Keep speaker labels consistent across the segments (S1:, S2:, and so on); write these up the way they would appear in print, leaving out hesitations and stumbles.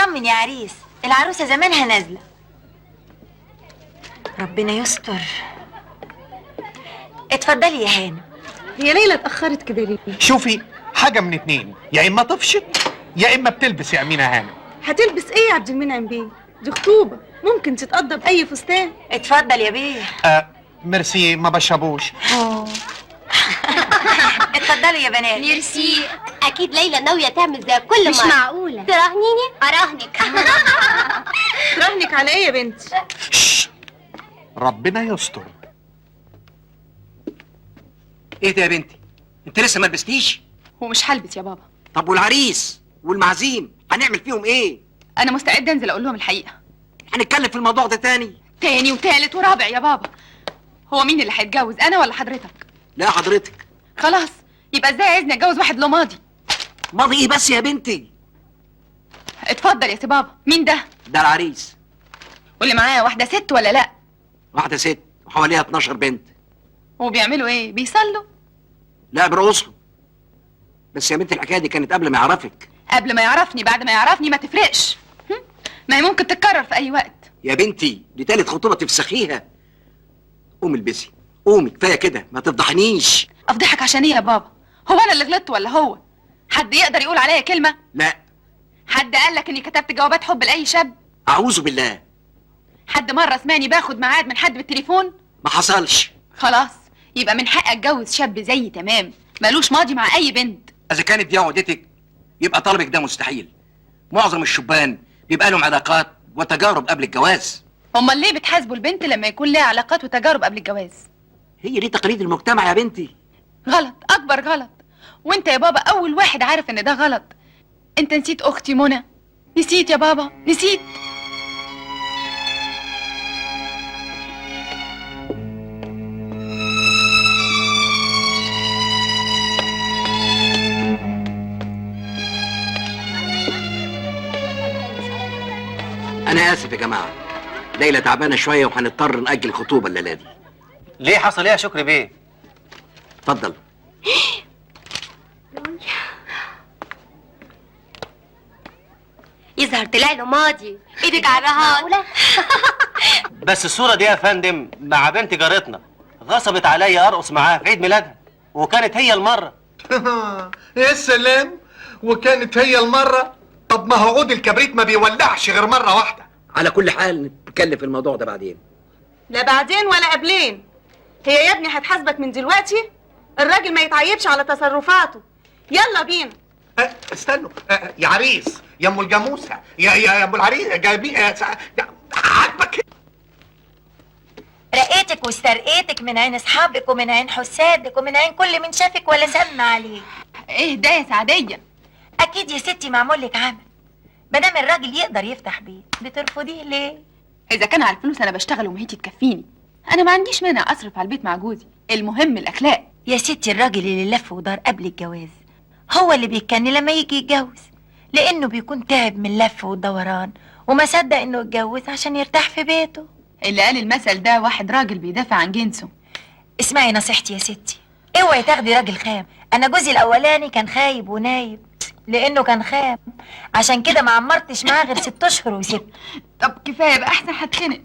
S1: اطمن يا عريس، العروسة زمانها نازلة. ربنا يستر. اتفضلي يا هانم.
S2: هي ليلى اتأخرت كده ليه؟
S3: شوفي، حاجة من اتنين، يا إما طفشت يا إما بتلبس يا أمينة هانم.
S2: هتلبس ايه يا عبد المنعم بيه؟ دي خطوبة، ممكن تتقضى بأي فستان.
S1: اتفضل يا بيه.
S3: ميرسي، ما بشربوش.
S1: اتفضلي يا بنات.
S4: ميرسي. اكيد ليلى ناويه تعمل زي كل مره.
S2: مش معقولة.
S4: تراهنيني؟ اراهنك.
S2: تراهنك على ايه يا بنتي؟
S3: ربنا يستر.
S5: ايه ده يا بنتي؟ انت لسه ما لبستيش؟
S6: ومش هلبس يا بابا.
S5: طب والعريس والمعازيم هنعمل فيهم ايه؟
S6: انا مستعده انزل اقول لهم الحقيقه.
S5: هنتكلم في الموضوع ده تاني
S6: وتالت ورابع يا بابا. هو مين اللي هيتجوز، انا ولا حضرتك؟
S5: لا حضرتك.
S6: خلاص، يبقى ازاي عايزني اتجوز واحد له ماضي؟
S5: ماضي ايه بس يا بنتي؟
S6: اتفضل يا سي بابا. مين ده؟
S5: ده العريس.
S6: واللي معاه واحده ست ولا لا؟
S5: واحده ست وحواليها 12 بنت.
S6: وبيعملوا ايه؟ بيصلوا؟
S5: لا بيرقصوا. بس يا بنتي الحكايه دي كانت قبل ما يعرفك.
S6: قبل ما يعرفني بعد ما يعرفني ما تفرقش. ما هي ممكن تتكرر في اي وقت.
S5: يا بنتي دي تالت خطوبه تفسخيها. قومي البسي، قومي، كفايه كده، ما تفضحنيش.
S6: افضحك عشان ايه يا بابا؟ هو انا اللي غلطت ولا هو؟ حد يقدر يقول عليا كلمه؟
S5: لا.
S6: حد قال لك اني كتبت جوابات حب لاي شاب؟
S5: اعوذ بالله.
S6: حد مره سمعني باخد ميعاد من حد بالتليفون؟
S5: ما حصلش.
S6: خلاص، يبقى من حقي اتجوز شاب زيي تمام، ملوش ماضي مع اي بنت.
S5: اذا كانت دي عقدتك يبقى طلبك ده مستحيل. معظم الشبان بيبقى لهم علاقات وتجارب قبل الجواز.
S6: امال ليه بتحاسبوا البنت لما يكون لها علاقات وتجارب قبل الجواز؟
S5: هي دي تقاليد المجتمع يا بنتي.
S6: غلط، اكبر غلط. وانت يا بابا اول واحد عارف ان ده غلط. انت نسيت اختي منى؟ نسيت يا بابا، نسيت.
S5: انا اسف يا جماعه، ليلى تعبانه شويه وهنضطر ناجل الخطوبه الليله دي.
S7: ليه حصل ايه يا شكري بيه؟
S5: اتفضل.
S4: يظهر طلع له ماضي. ايدك على الرهان.
S7: بس الصورة دي يا فندم مع بنت جارتنا غصبت عليا ارقص معاها في عيد ميلادها، وكانت هي المرة.
S3: يا سلام، وكانت هي المرة. طب ما هو عود الكبريت ما بيولعش غير مرة واحدة.
S5: على كل حال نتكلم في الموضوع ده بعدين.
S2: لا بعدين ولا قبلين. هي يا ابني هتحاسبك من دلوقتي. الراجل ما يتعيبش على تصرفاته. يلا بينا.
S3: استنوا. يا عريس، يا ام الجاموسه، يا ابو العريس، جايبين عاجبك.
S1: رقيتك واسترقيتك من عين اصحابك ومن عين حسادك ومن عين كل من شافك ولا سمع عليك.
S6: ايه ده يا سعديه؟
S1: اكيد يا ستي معمول لك عمل. مادام الراجل يقدر يفتح بيت بترفضيه ليه؟
S6: اذا كان على الفلوس انا بشتغل ومهيتي تكفيني. انا ما عنديش مانع اصرف على البيت مع جوزي، المهم الاخلاق.
S1: يا ستي الراجل اللي لف ودار قبل الجواز هو اللي بيتكني لما يجي يتجوز، لانه بيكون تعب من اللف والدوران وما صدق انه يتجوز عشان يرتاح في بيته.
S6: اللي قال المثل ده واحد راجل بيدافع عن جنسه.
S1: اسمعي نصيحتي يا ستي، اوعي تاخدي راجل خام. انا جوزي الاولاني كان خايب ونايب لانه كان خام، عشان كده ما عمرتش معاه غير 6 اشهر وسبت.
S6: طب كفايه بقى احسن هتخنق.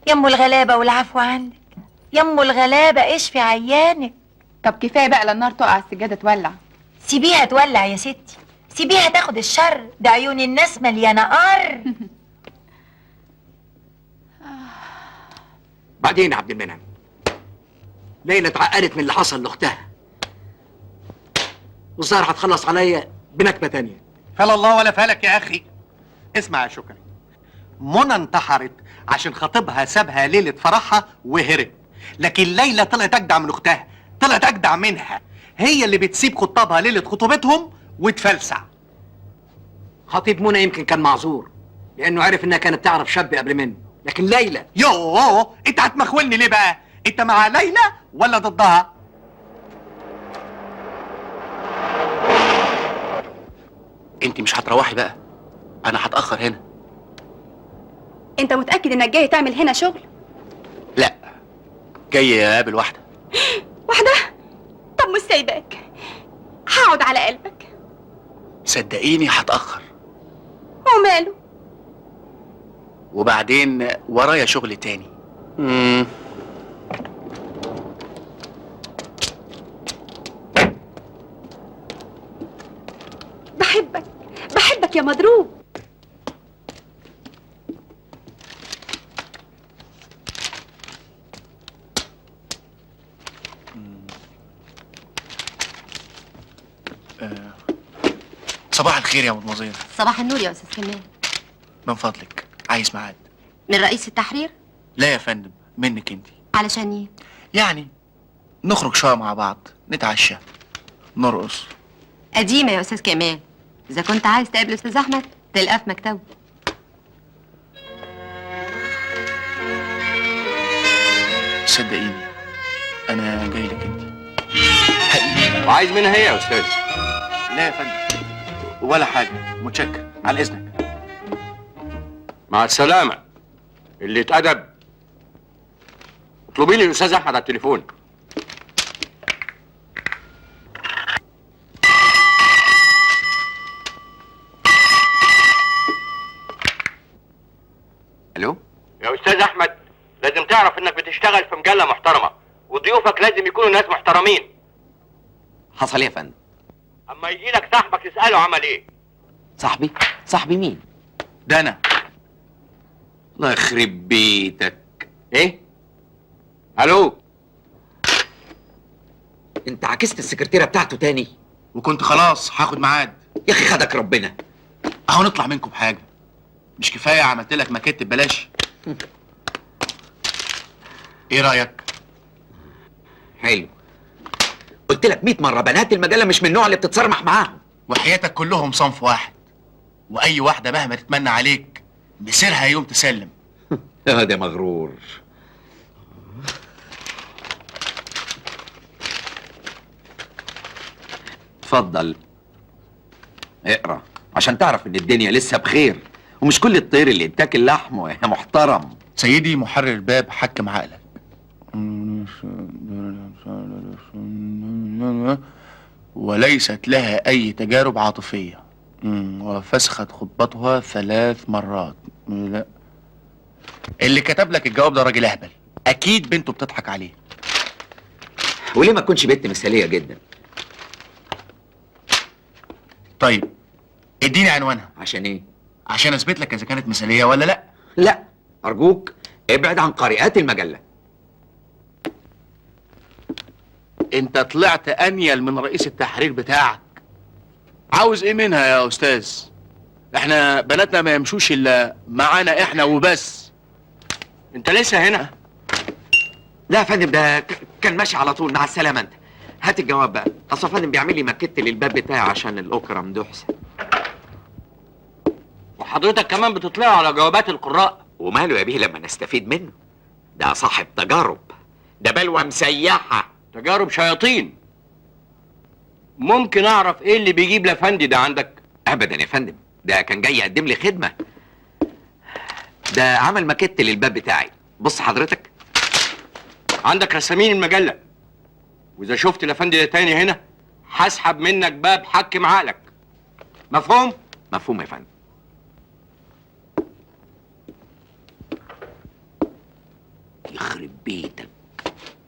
S1: يا ام الغلابه والعفو عندك، يا ام الغلابه اشفي عيانك.
S6: طب كفايه بقى لا النار تقع السجاده تولع.
S1: سيبيها تولع يا ستي، سيبيها تاخد الشر، ده عيون الناس مليانه قر.
S5: بعدين يا عبد المنعم، ليلى اتعقدت من اللي حصل لاختها، والظاهر هتخلص عليا بنكبه تانيه.
S3: فلا الله ولا فلك يا اخي. اسمع يا شكري، منى انتحرت عشان خطيبها سابها ليله فرحها وهرب، لكن ليلى طلعت اجدع من اختها، طلعت اجدع منها. هي اللي بتسيب خطابها ليله خطوبتهم وتفلسع.
S5: خطيب منى يمكن كان معذور لانه عرف انها كانت تعرف شاب قبل منه، لكن ليلى
S3: يوه، انت هتمخولني ليه بقى؟ انت مع ليلى ولا ضدها؟
S7: انت مش هتروحي بقى؟ انا هتاخر هنا.
S2: انت متأكد انك جاي تعمل هنا شغل؟
S7: لا، جاي اقابل واحده.
S2: واحدة؟ طب مش سايباك، هقعد على قلبك.
S8: صدقيني هتأخر،
S2: وماله؟
S8: وبعدين ورايا شغل تاني.
S2: بحبك يا مضروب.
S8: صباح الخير يا مدموزيل.
S4: صباح النور يا استاذ كمال.
S8: من فضلك عايز ميعاد.
S4: من رئيس التحرير؟
S8: لا يا فندم، منك انت.
S4: علشان ايه؟
S8: يعني نخرج شويه مع بعض، نتعشى، نرقص.
S4: قديمه يا استاذ كمال، اذا كنت عايز تقابل استاذ احمد تلقاه في مكتبه.
S8: صدقيني انا جاي لك انت.
S7: وعايز منها ايه يا استاذ؟
S8: لا يا فندم ولا حاجه، متشكر، على اذنك.
S7: مع السلامه. اللي اتأدب. اطلبي لي الاستاذ احمد على التليفون.
S3: الو
S7: يا استاذ احمد، لازم تعرف انك بتشتغل في مجله محترمه، وضيوفك لازم يكونوا ناس محترمين.
S9: حصل ايه يا فندم؟
S7: اما يجي لك صاحبك تساله عمل ايه.
S9: صاحبي؟ صاحبي مين؟
S8: ده انا.
S9: الله يخرب بيتك.
S7: ايه؟ الو؟
S9: انت عكست السكرتيره بتاعته تاني؟
S8: وكنت خلاص هاخد ميعاد.
S9: يا اخي خدك ربنا.
S8: اهو نطلع منكم بحاجه، مش كفايه عملت لك ماكيت ببلاش؟ ايه رايك؟
S9: حلو. قلت لك 100 مره بنات المجله مش من النوع اللي بتتصرمح معاهم.
S8: وحياتك كلهم صنف واحد، واي واحده مهما تتمنى عليك مسيرها يوم تسلم.
S9: ده مغرور. اتفضل اقرا عشان تعرف ان الدنيا لسه بخير، ومش كل الطير اللي بتاكل لحمه يا محترم.
S8: سيدي محرر الباب، حكم عقلك. وليست لها اي تجارب عاطفيه، وفسخت خطبتها 3 مرات. لا، اللي كتب لك الجواب ده راجل اهبل، اكيد بنته بتضحك عليه.
S9: وليه ما تكونش بنت مثاليه جدا؟
S8: طيب اديني عنوانها.
S9: عشان ايه؟
S8: عشان اثبت لك اذا كانت مثاليه ولا لا.
S9: لا ارجوك ابعد عن قارئات المجله.
S8: انت طلعت انيل من رئيس التحرير بتاعك. عاوز ايه منها يا استاذ؟ احنا بناتنا ما يمشوش الا معانا احنا وبس.
S7: انت لسه هنا؟
S9: لا يا فندم، ده كان ماشي على طول. مع السلامه انت. هات الجواب بقى. اصل يا فندم بيعمل لي ماكيت للباب بتاعي عشان الاوكرا مدوحسه.
S7: وحضرتك كمان بتطلع على جوابات القراء.
S9: وماله يا بيه لما نستفيد منه؟ ده صاحب تجارب، ده بلوى مسيحه.
S7: تجارب شياطين. ممكن اعرف ايه اللي بيجيب لافندي ده عندك؟
S9: ابدا يا فندم، ده كان جاي يقدم لي خدمه. ده عمل ماكيت للباب بتاعي. بص حضرتك،
S7: عندك رسامين المجله، واذا شفت لافندي ده تاني هنا هسحب منك باب حكم عقلك. مفهوم؟
S9: مفهوم يا فندم. يخرب بيتك.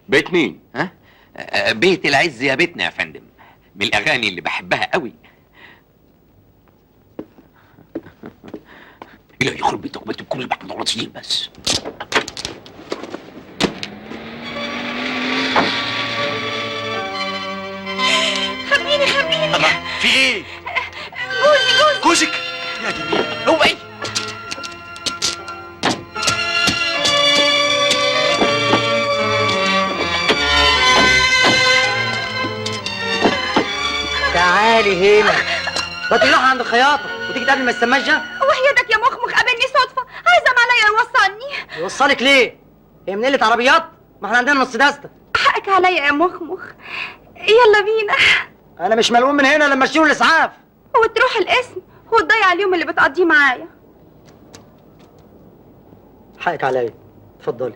S7: بيت مين؟
S9: ها؟ بيت العز يا بيتنا يا فندم، من الاغاني اللي بحبها قوي. لا يخرب بيتك، ما تكون بعد مرتين بس.
S2: خبيني
S8: في ايه؟
S2: جوزي
S8: جوزك؟ يا دي مين؟ هو ايه؟
S10: تعالي هنا. ما تروح عند الخياطه وتيجي تقابل ما السماجه.
S2: وحياتك يا مخمخ قابلني صدفه، عايزه عليا يوصلني.
S10: يوصلك ليه؟ هي من قله عربيات؟ ما احنا عندنا نص دسته.
S2: حقك عليا يا مخمخ. يلا بينا.
S10: انا مش ملوم من هنا لما اشيله الاسعاف.
S2: وتروح القسم وتضيع اليوم اللي بتقضيه معايا.
S10: حقك عليا. اتفضلي.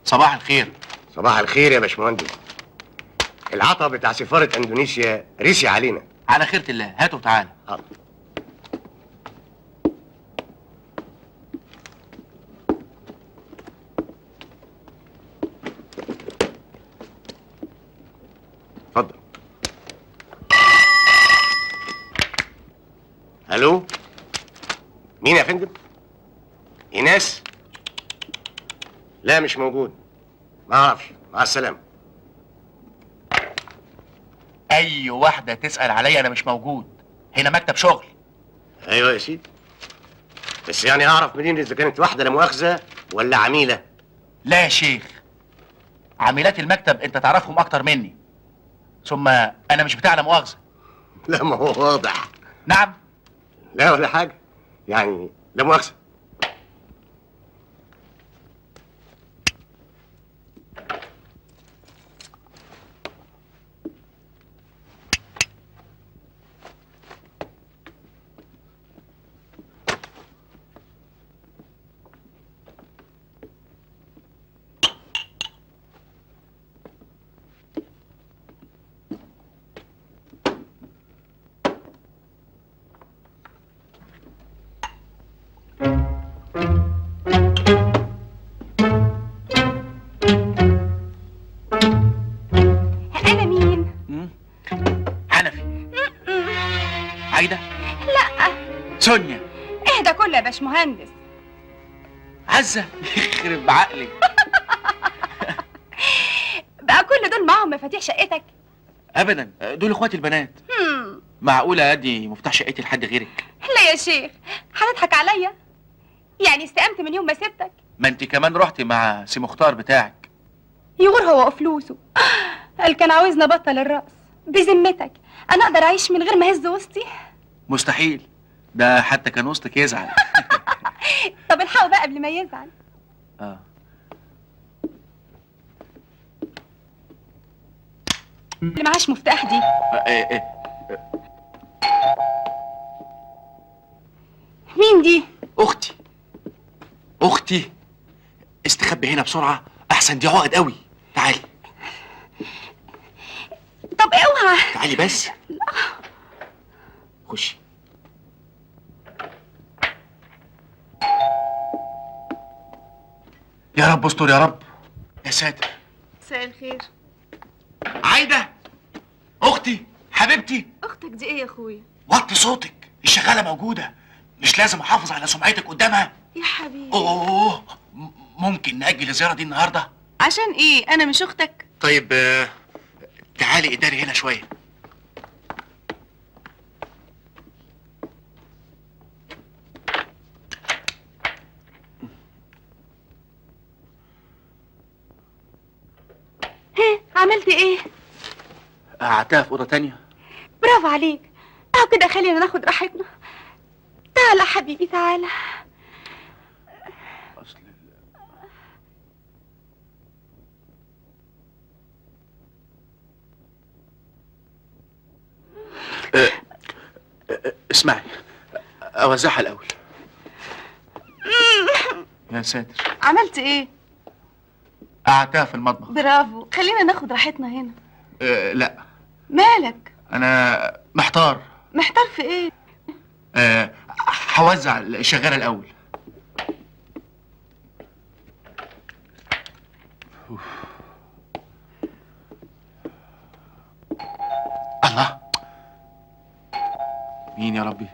S8: صباح الخير.
S11: صباح الخير يا باشمهندس. العطا بتاع سفارة اندونيسيا رسي علينا.
S8: على خيرة الله، هاته وتعالى.
S11: حاضر. اتفضل. الو، مين يا فندم؟ ايناس؟ لا مش موجود، ما اعرفش، مع السلامة.
S8: اي واحدة تسأل عليا انا مش موجود، هنا مكتب شغل.
S11: ايوه يا سيدي، بس يعني اعرف منين اذا كانت واحدة لا مؤاخذة ولا عميلة؟
S8: لا يا شيخ، عاملات المكتب انت تعرفهم اكتر مني، ثم انا مش بتاع لا مؤاخذة.
S11: لا ما هو واضح.
S8: نعم.
S11: لا ولا حاجة، يعني لا مؤاخذة.
S6: انا مين؟
S8: حنفي. عايدة؟
S6: لا.
S8: سونيا.
S6: ايه ده كله يا باشمهندس؟
S8: عزة. يخرب بعقلك.
S6: بقى كل دول معاهم مفاتيح شقتك؟
S8: ابدا، دول اخواتي البنات. معقولة ادي مفتاح شقتي لحد غيرك؟
S6: لا يا شيخ، هتضحك عليا؟ يعني استقمت من يوم ما سبتك؟
S8: ما انت كمان رحتي مع سي مختار بتاعك.
S6: يغور هو وفلوسه. قال كان عاوزني ابطل الرقص. بذمتك انا اقدر اعيش من غير ما اهز وسطي؟
S8: مستحيل، ده حتى كان وسطك يزعل.
S6: طب الحقه بقى قبل ما يزعل. اللي معاش مفتاح دي. مين دي؟
S8: اختي. اختي. استخبي هنا بسرعة احسن، دي عقد قوي. تعالي.
S6: طب اوعى.
S8: تعالي بس. خشي. يا رب استر يا رب. يا ساتر.
S2: مساء الخير.
S8: عايدة، اختي حبيبتي.
S2: اختك دي ايه يا اخويا؟
S8: وطي صوتك، الشغالة موجودة، مش لازم احافظ على سمعتك قدامها.
S2: يا حبيبي.
S8: اوه، ممكن نأجل الزيارة دي النهاردة؟
S2: عشان ايه؟ انا مش اختك؟
S8: طيب تعالي اداري هنا شوية.
S6: عملت ايه؟
S8: قعدتها في أوضة تانية.
S6: برافو عليك. اهو كده خلينا ناخد راحتنا. تعالى حبيبي تعالى.
S8: أصل اسمعي، أوزعها الأول. يا ساتر.
S2: عملت ايه؟
S8: قعدتها في المطبخ.
S2: برافو، خلينا ناخد راحتنا هنا.
S8: لا.
S2: مالك؟
S8: أنا محتار.
S2: محتار في ايه؟
S8: هوزع الشغالة الأول. الله، مين يا ربي؟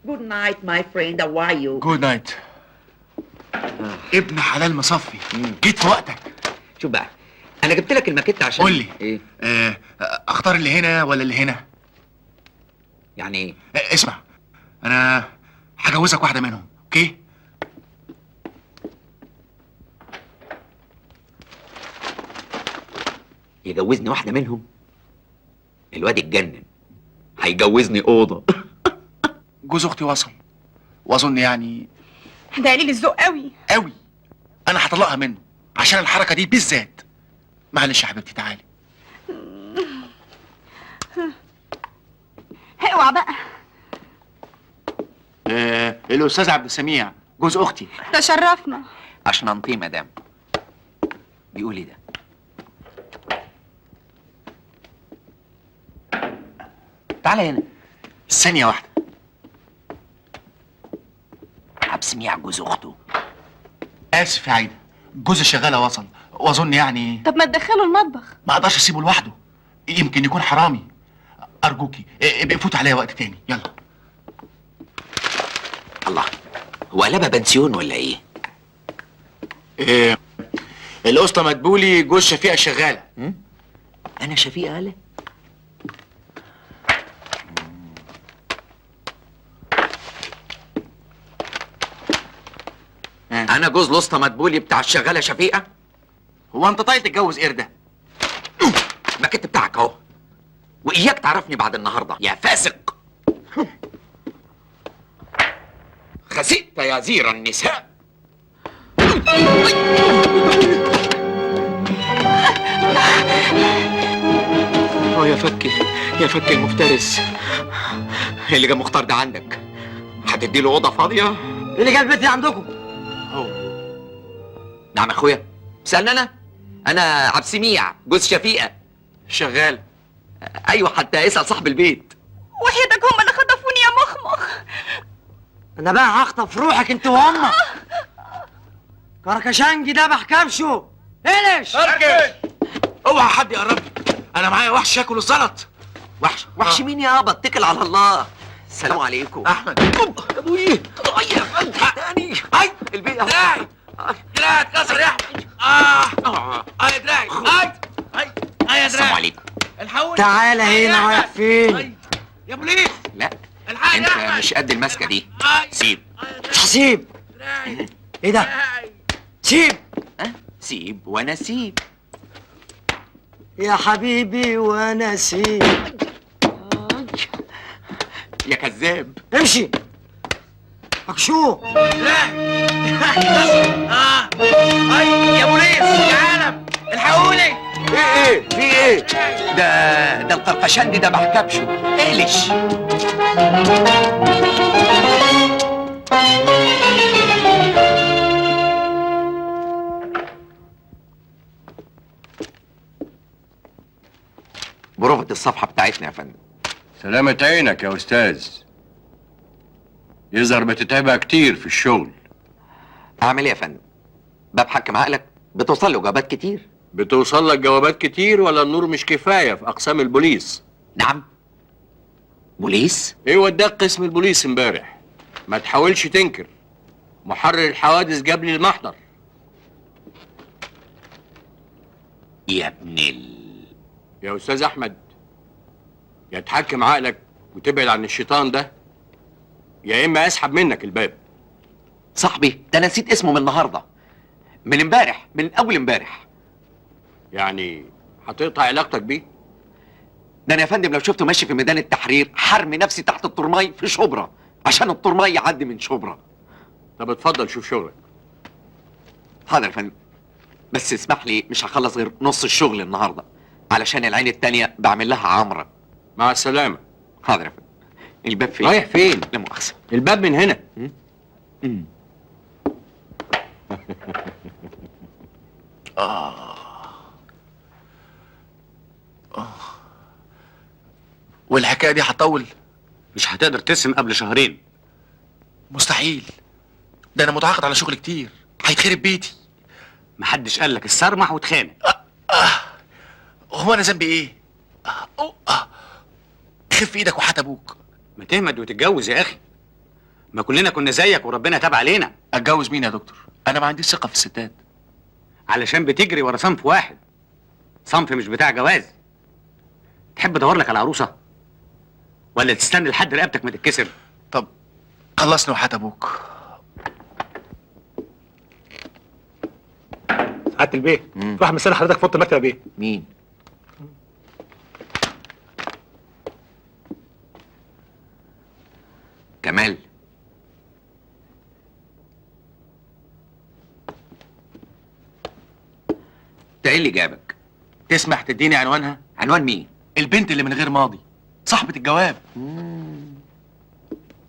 S12: Good night, my friend. How are you?
S8: جود نايت. ابن حلال مصفي، جيت في وقتك.
S9: شوف بقى، انا جبت لك الماكيت عشان
S8: قول لي.
S9: ايه؟
S8: اختار اللي هنا ولا اللي هنا؟
S9: يعني ايه؟
S8: اسمع، انا هجوزك واحدة منهم، اوكي؟
S9: يجوزني واحدة منهم؟ الواد اتجنن، هيجوزني أوضة.
S8: جوز اختي وصل، واظن يعني
S6: ده قليل الذوق قوي
S8: قوي. انا هطلقها منه عشان الحركة دي بالذات. معلش يا حبيبتي تعالي.
S6: اوعى بقى.
S8: الأستاذ عبد السميع
S9: جوز اختي.
S2: تشرفنا.
S9: عشان انطيه مدام. بيقول ايه ده؟ تعالى هنا.
S8: ثانية واحدة.
S9: عبد سميع جوز اخته.
S8: آسف يا عايدة، جوز الشغالة وصل، وأظن يعني
S2: طب ما تدخله المطبخ.
S8: ما أقدرش أسيبه لوحده، يمكن يكون حرامي. أرجوكي ابقي فوت عليا وقت تاني، يلا.
S9: الله، هو قلبها بنسيون ولا ايه؟
S8: القسطى مدبولي جوز شفيقة الشغالة.
S9: انا شفيقة قال؟ انا جوز الاسطى مدبولي بتاع الشغالة شفيقة؟
S8: هو أنت طايل تتجوز قردة؟
S9: المكت بتاعك اهو، واياك تعرفني بعد النهارده يا فاسق. خسئت يا زير النساء. يا فكي، يا فكي المفترس. اللي جاب مختار ده عندك هتدي له اوضه فاضيه؟
S10: ايه اللي جاب البيت عندكم؟
S9: نعم يا اخويا، سألني انا عبد سميع جوز شفيقة
S8: شغال.
S9: ايوه، حتى اسأل صاحب البيت.
S2: وحيدك هم اللي خطفوني يا مخمخ.
S10: انا بقى هخطف روحك انت وهم. كركشنجي دبح كبشه. اقلش.
S8: اوعى حد يقرب لي، أنا معايا وحش ياكل الزلط.
S9: وحش مين يابا؟ اتكل على الله. السلام عليكم.
S8: أحمد.
S9: ابوي يا فندم تاني.
S8: أي
S9: البيت
S8: دراعي، دراعي اتكسر يا أحمد. يا دراعي. يا
S9: السلام
S8: دراعي.
S9: عليكم.
S8: الحقوني.
S10: تعالى هنا، رايح فين؟
S8: يا بوليس.
S9: لا،
S8: الحقني يا
S9: انت
S8: أحمد.
S9: مش قد المسكه دي. سيب.
S10: مش هسيب. ايه ده؟ سيب
S9: سيب وانا سيب.
S10: يا حبيبي وانا سيب.
S9: يا كذاب.
S10: امشي. مكشوف.
S8: يا بوليس يا عالم، الحقوني.
S9: ايه في ايه؟ ده القرقشندي ده بحكبشه. اقلش. بروفة الصفحة بتاعتنا يا فندم.
S7: سلامة عينك يا أستاذ. يظهر بتتعبها كتير في الشغل.
S9: أعمل إيه يا فندم؟ ببحكم عقلك، بتوصل له جوابات كتير.
S7: بتوصل لك جوابات كتير ولا النور مش كفاية في أقسام البوليس؟
S9: نعم. بوليس؟
S7: إيه وداك قسم البوليس امبارح؟ ما تحاولش تنكر. محرر الحوادث جاب لي المحضر.
S9: يا ابن
S7: يا أستاذ أحمد، يا تحكم عقلك وتبعد عن الشيطان ده، يا إما أسحب منك الباب.
S9: صاحبي ده أنا نسيت اسمه من النهارده، من امبارح، من أول امبارح.
S7: يعني هتقطع علاقتك بيه؟
S9: ده أنا يا فندم لو شفته ماشي في ميدان التحرير حرمي نفسي تحت الطرماي في شبرا عشان الطرماي يعدي من شبرا.
S7: طب اتفضل شوف شغلك.
S9: حاضر يا فندم، بس اسمح لي مش هخلص غير نص الشغل النهارده علشان العين التانية بعمل لها عمرة.
S7: مع السلامة.
S9: حاضر يا فندم. الباب فين؟
S7: رايح فين؟
S9: لا مؤاخذة.
S7: الباب من هنا.
S8: والحكاية دي هتطول؟
S7: مش هتقدر ترسم قبل شهرين.
S8: مستحيل، ده أنا متعاقد على شغل كتير، هيتخرب بيتي.
S7: محدش قال لك السرمح وتخانق.
S8: هو أنا ذنبي إيه؟ خف إيدك وحات أبوك.
S7: ما تهمد وتتجوز يا أخي، ما كلنا كنا زيك وربنا تاب علينا.
S8: أتجوز مين يا دكتور؟ أنا ما عنديش ثقة في الستات.
S7: علشان بتجري ورا صنف واحد، صنف مش بتاع جواز. تحب ادور لك على عروسه ولا تستنى لحد رقبتك ما تتكسر؟
S8: طب خلصنا وحات أبوك.
S13: سعادة البيه، في واحد مستني حضرتك في اوضه المكتب يا بيه.
S9: مين؟ كمال. ده ايه اللي جابك؟
S8: تسمح تديني عنوانها؟
S9: عنوان مين؟
S8: البنت اللي من غير ماضي، صاحبة الجواب.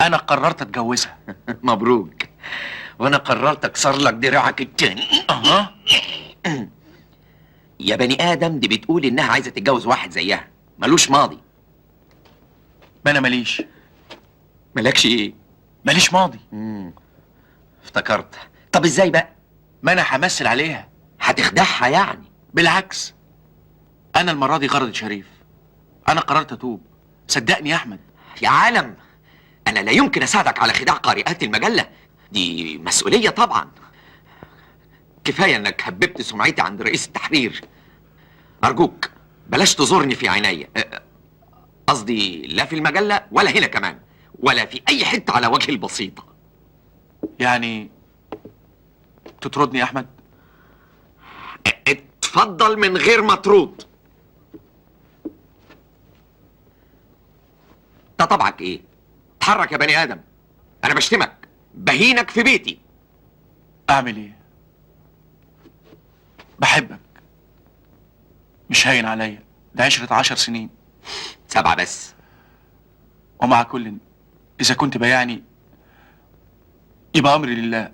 S8: أنا قررت أتجوزها.
S9: مبروك. وانا قررت اكسر لك دراعك التاني.
S8: اها.
S9: يا بني ادم، دي بتقول انها عايزه تتجوز واحد زيها ملوش ماضي.
S8: ما انا ماليش.
S9: مالكش ايه؟
S8: ماليش ماضي.
S9: افتكرت. طب ازاي بقى؟
S8: ما انا همثل عليها.
S9: هتخدعها يعني؟
S8: بالعكس، انا المره دي غرضي شريف. انا قررت اتوب، صدقني يا احمد.
S9: يا عالم، انا لا يمكن اساعدك على خداع قارئات المجله، دي مسؤوليه طبعا. كفايه انك هببت سمعتي عند رئيس التحرير. ارجوك بلاش تزورني في عيني، قصدي لا في المجله ولا هنا كمان، ولا في اي حته على وجه البسيطه.
S8: يعني تطردني يا احمد؟
S9: اتفضل من غير ما ترد. ده طبعك ايه؟ اتحرك يا بني ادم، انا بشتمك، بهينك في بيتي.
S8: اعمل ايه؟ بحبك، مش هين عليا، ده 10 سنين.
S9: 7 بس.
S8: ومع كل، اذا كنت بيعني يبقى امري لله.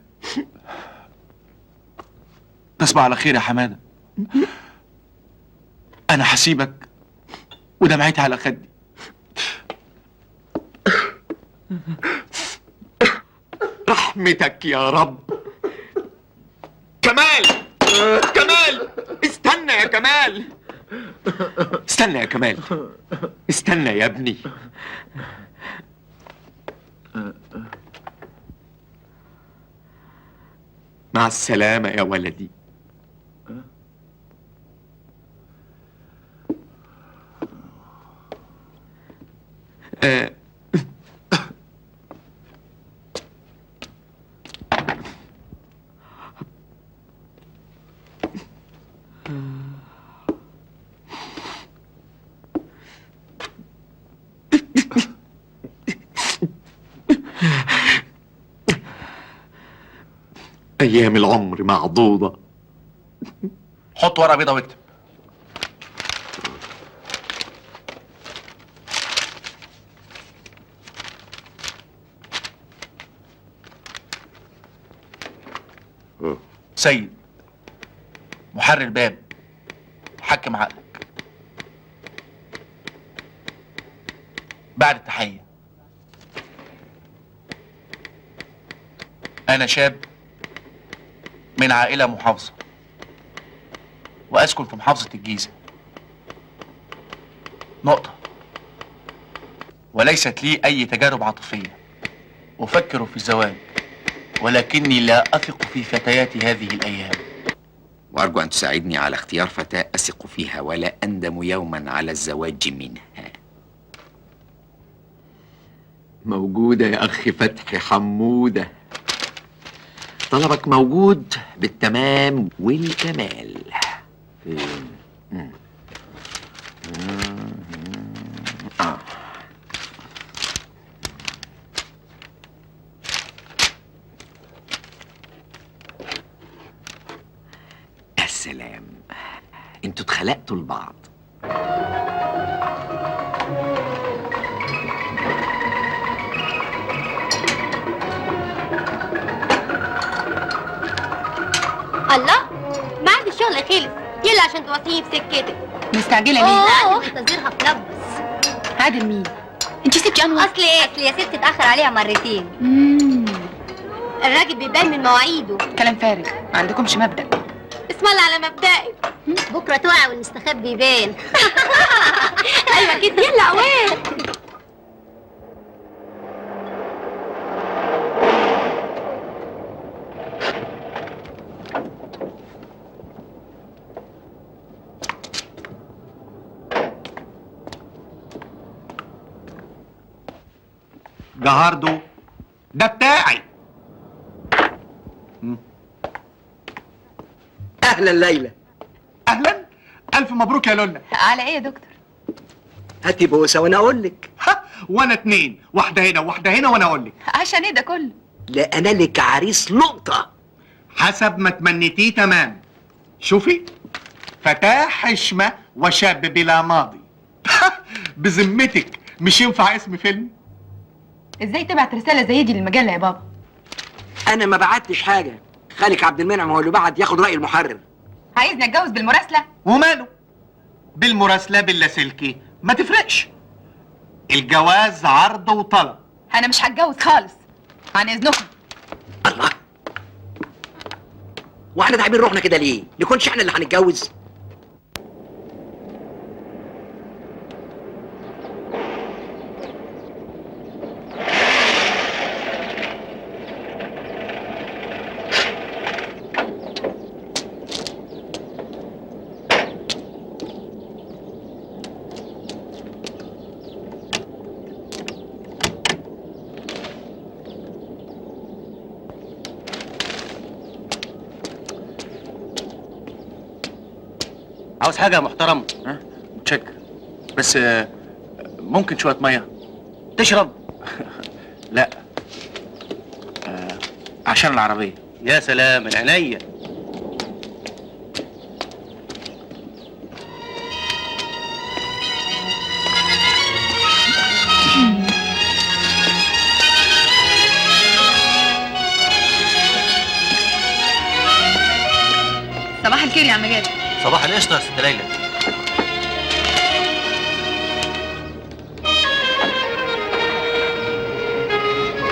S8: تصبح على خير يا حماده. انا هسيبك ودمعتي على خدي.
S9: رحمتك يا رب. كمال، كمال، استنى يا كمال، استنى يا كمال، استنى يا ابني. مع السلامة يا ولدي. أيام العمر معضوضة.
S8: حط ورقه بيضه واكتب. سيد، محرر باب، حكم عقلك. بعد التحية، أنا شاب من عائلة محافظة، وأسكن في محافظة الجيزة. نقطة. وليست لي أي تجارب عاطفية. أفكر في الزواج، ولكني لا أثق في فتيات هذه الأيام.
S9: وأرجو أن تساعدني على اختيار فتاة أثق فيها ولا أندم يوما على الزواج منها. موجودة يا أخي فتحي حمودة، طلبك موجود بالتمام والكمال. السلام، انتوا اتخلقتوا لبعض.
S14: الله، ميعاد الشغل خلص، يلا عشان توصيني في سكتك.
S6: مستعجله ليه؟
S14: منتظرها بلبس.
S6: عادل مين؟ انت سبتي انور؟
S14: اصل يا ست اتاخر عليها مرتين. الراجل بيبان من مواعيده.
S6: كلام فارغ، ما عندكمش مبدأ.
S14: اسم الله على مبدئي. بكره تقع والمستخبي يبان. ايوه كده، يلا عواد.
S3: جهاردو ده بتاعي.
S10: اهلا ليلى.
S3: اهلا، الف مبروك يا لولا.
S6: على ايه يا دكتور؟
S10: هاتي بوسه وانا اقول لك.
S3: وانا 2، واحده هنا وواحده هنا وانا اقول لك.
S6: عشان ايه ده كله؟
S10: لا انا لك عريس نقطه.
S3: حسب ما تمنيتيه تمام. شوفي، فتاة حشمة وشاب بلا ماضي. بذمتك مش ينفع اسم فيلم؟
S6: ازاي تبعت رساله زي دي للمجله يا بابا؟
S5: انا ما بعتش حاجه، خالك عبد المنعم هو اللي بعت ياخد راي المحرر.
S6: عايزني اتجوز بالمراسله؟
S3: وماله؟ بالمراسلة باللاسلكي ما تفرقش. الجواز عرض وطلب.
S6: انا مش هتجوز خالص، عن اذنكم.
S5: الله، واحنا تعبين روحنا كده ليه؟ نكونش احنا اللي هنتجوز؟
S8: عاوز حاجه يا محترم؟ ها؟ متشكر. بس ممكن شويه ميه تشرب؟ لا، عشان العربيه.
S11: يا سلام، من عينيا.
S6: صباح الخير يا عم جابر.
S11: صباح القشطه يا ست ليلى.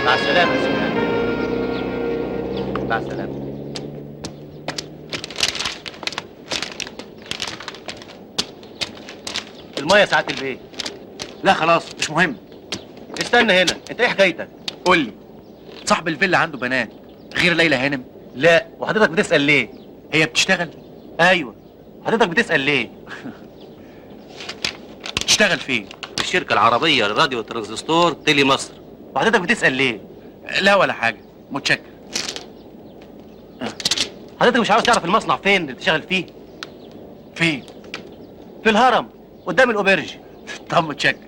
S11: مع السلامه يا ست ليلى. مع السلامه. الميه ساعات البيت.
S8: لا خلاص مش مهم.
S11: استنى هنا، انت ايه حكايتك؟
S8: قول لي، صاحب الفيلا عنده بنات غير ليلى هانم؟
S11: لا، وحضرتك بتسال ليه؟
S8: هي بتشتغل؟
S11: ايوه، حضرتك بتسال ليه؟
S8: تشتغل فين؟
S11: في الشركه العربيه للراديو والترانزستور تيلي مصر. وحضرتك بتسال ليه؟
S8: لا ولا حاجه، متشكر.
S11: حضرتك مش عاوز تعرف المصنع فين اللي بتشتغل فيه؟
S8: فين؟
S11: في الهرم قدام الاوبرج.
S8: طب متشكر.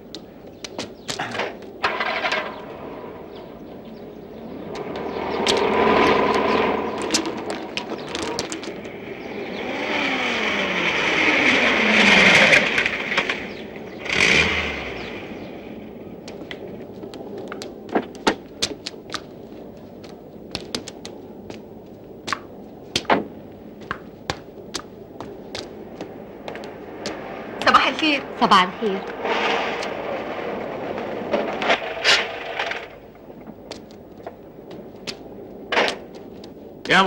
S6: صباح الخير.
S14: صباح الخير.
S8: يا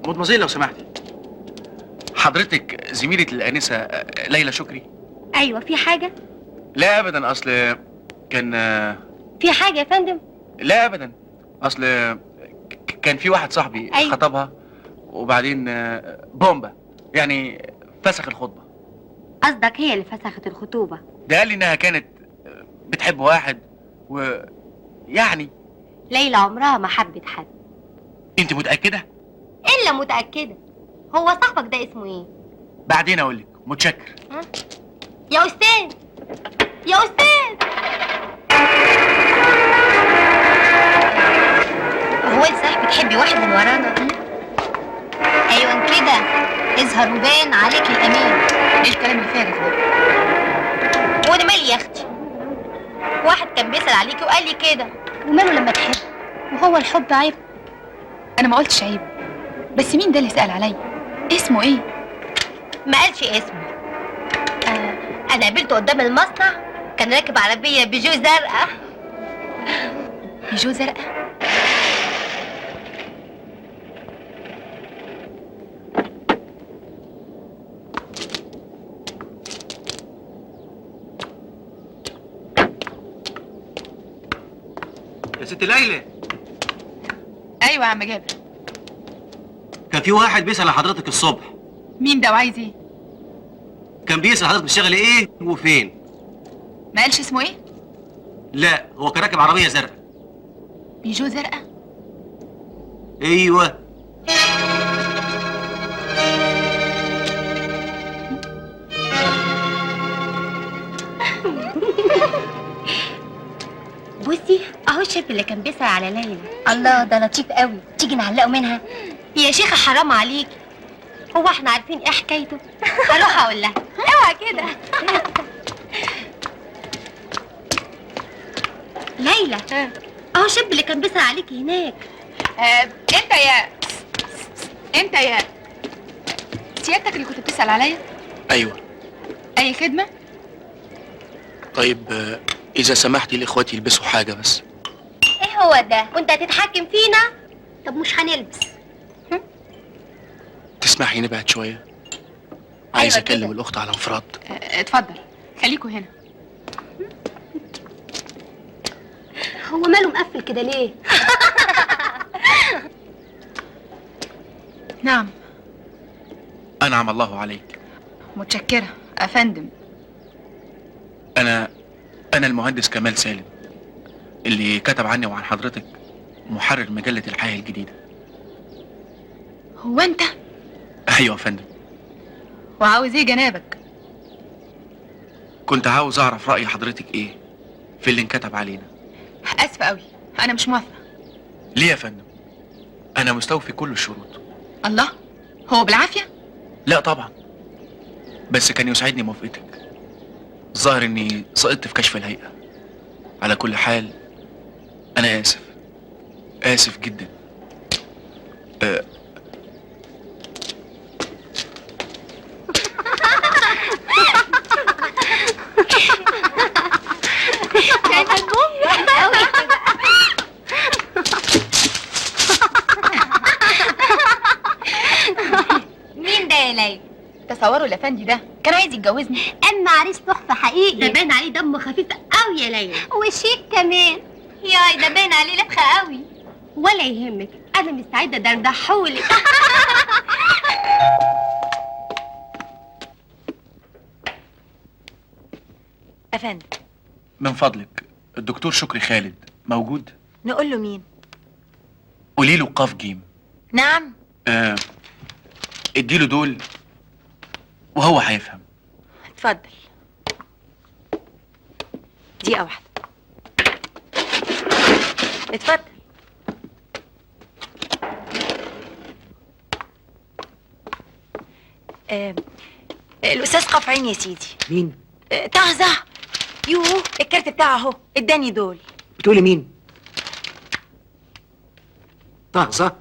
S8: مدمزيل لو سمحتي، حضرتك زميلة الآنسة ليلى شكري؟
S14: ايوه، في حاجه؟
S8: لا أبدا، أصل كان
S14: في حاجه يا فندم؟
S8: لا أبدا، أصل كان في واحد صاحبي
S14: أيوة.
S8: خطبها وبعدين بومبا، يعني فسخ الخطبة.
S14: قصدك هي اللي فسخت الخطوبه؟
S8: ده قال لي إنها كانت بتحب واحد يعني.
S14: ليلى عمرها ما حبت حد.
S8: أنت متأكدة؟
S14: الا متاكده. هو صاحبك ده اسمه ايه؟
S8: بعدين أقول لك. متشكر.
S14: ها؟ يا استاذ، يا استاذ، هو انت صحيح بتحبي واحد من ورانا؟ ايوه كده، اظهر وبان عليك الامين.
S6: ايه الكلام الفارغ ده؟
S14: وانا مالي يا اختي؟ واحد كان بيسأل عليكي وقال لي كده. وماله لما تحب؟ وهو الحب عيب؟
S6: انا ما قلتش عيب، بس مين ده اللي سأل عليا؟ اسمه ايه؟
S14: ما قالش اسمه. انا قابلته قدام المصنع، كان راكب عربيه بيجو زرقاء.
S6: بيجو زرقاء؟
S11: يا ست ليلى.
S6: ايوه يا عم جابر.
S11: كان في واحد بيسال على حضرتك الصبح.
S6: مين ده وعايز ايه؟
S11: كان بيسال حضرتك بتشتغلي ايه وفين؟
S6: ما قالش اسمه ايه؟
S11: لا، هو كان راكب عربيه زرقاء.
S6: بيجو زرقاء؟
S11: ايوه.
S14: بصي اهو الشاب اللي كان بيسأل على ليلى. الله، ده لطيف قوي. تيجي نعلقه منها؟ يا شيخة حرام عليك، هو احنا عارفين ايه حكايته؟ هروح اقول لها. اوعى كده. ليلى، اهو الشاب اللي كان بيسأل عليك هناك.
S6: انت يا سيادتك اللي كنت بتسأل عليا؟
S8: ايوه.
S6: اي خدمة؟
S8: طيب اذا سمحتي لاخواتي يلبسوا حاجه بس.
S14: ايه هو ده؟ وانت هتتحكم فينا؟ طب مش هنلبس.
S8: تسمحي نبعد شويه؟ عايز
S6: أيوة
S8: اكلم
S6: كده.
S8: الاخت على انفراد.
S6: اتفضل خليكوا هنا.
S14: هو ماله مقفل كده ليه؟
S6: نعم.
S8: انعم الله عليك.
S6: متشكرة افندم.
S8: انا المهندس كمال سالم اللي كتب عني وعن حضرتك محرر مجله الحياه الجديده.
S6: هو انت؟
S8: ايوه يا فندم.
S6: وعاوز ايه جنابك؟
S8: كنت عاوز اعرف راي حضرتك ايه في اللي انكتب علينا.
S6: اسفة قوي، انا مش موافقة.
S8: ليه يا فندم؟ انا مستوفي كل الشروط.
S6: الله، هو بالعافية؟
S8: لا طبعا، بس كان يسعدني موافقتك. الظاهر اني سقطت في كشف الهيئة. على كل حال انا اسف جدا.
S14: مين ده يا ليلى؟
S6: تصوروا الافندي ده كان عايز يتجوزني.
S14: اما عريس تحفه حقيقي، ده باين عليه دمه خفيف قوي يا ليلى، وشيك كمان. ياي ده باين عليه لبخه قوي. ولا يهمك، انا مستعده دردحهولك.
S1: افندم،
S8: من فضلك الدكتور شكري خالد موجود؟
S1: نقول له مين؟
S8: قولي له قاف جيم.
S1: نعم.
S8: اديله دول وهو هيفهم.
S1: اتفضل. دقيقة واحدة. اتفضل. الأستاذ قفعين يا سيدي.
S10: مين؟
S1: طه. يوه الكارت بتاعه اهو، اداني دول.
S10: بتقولي مين؟ طهزة؟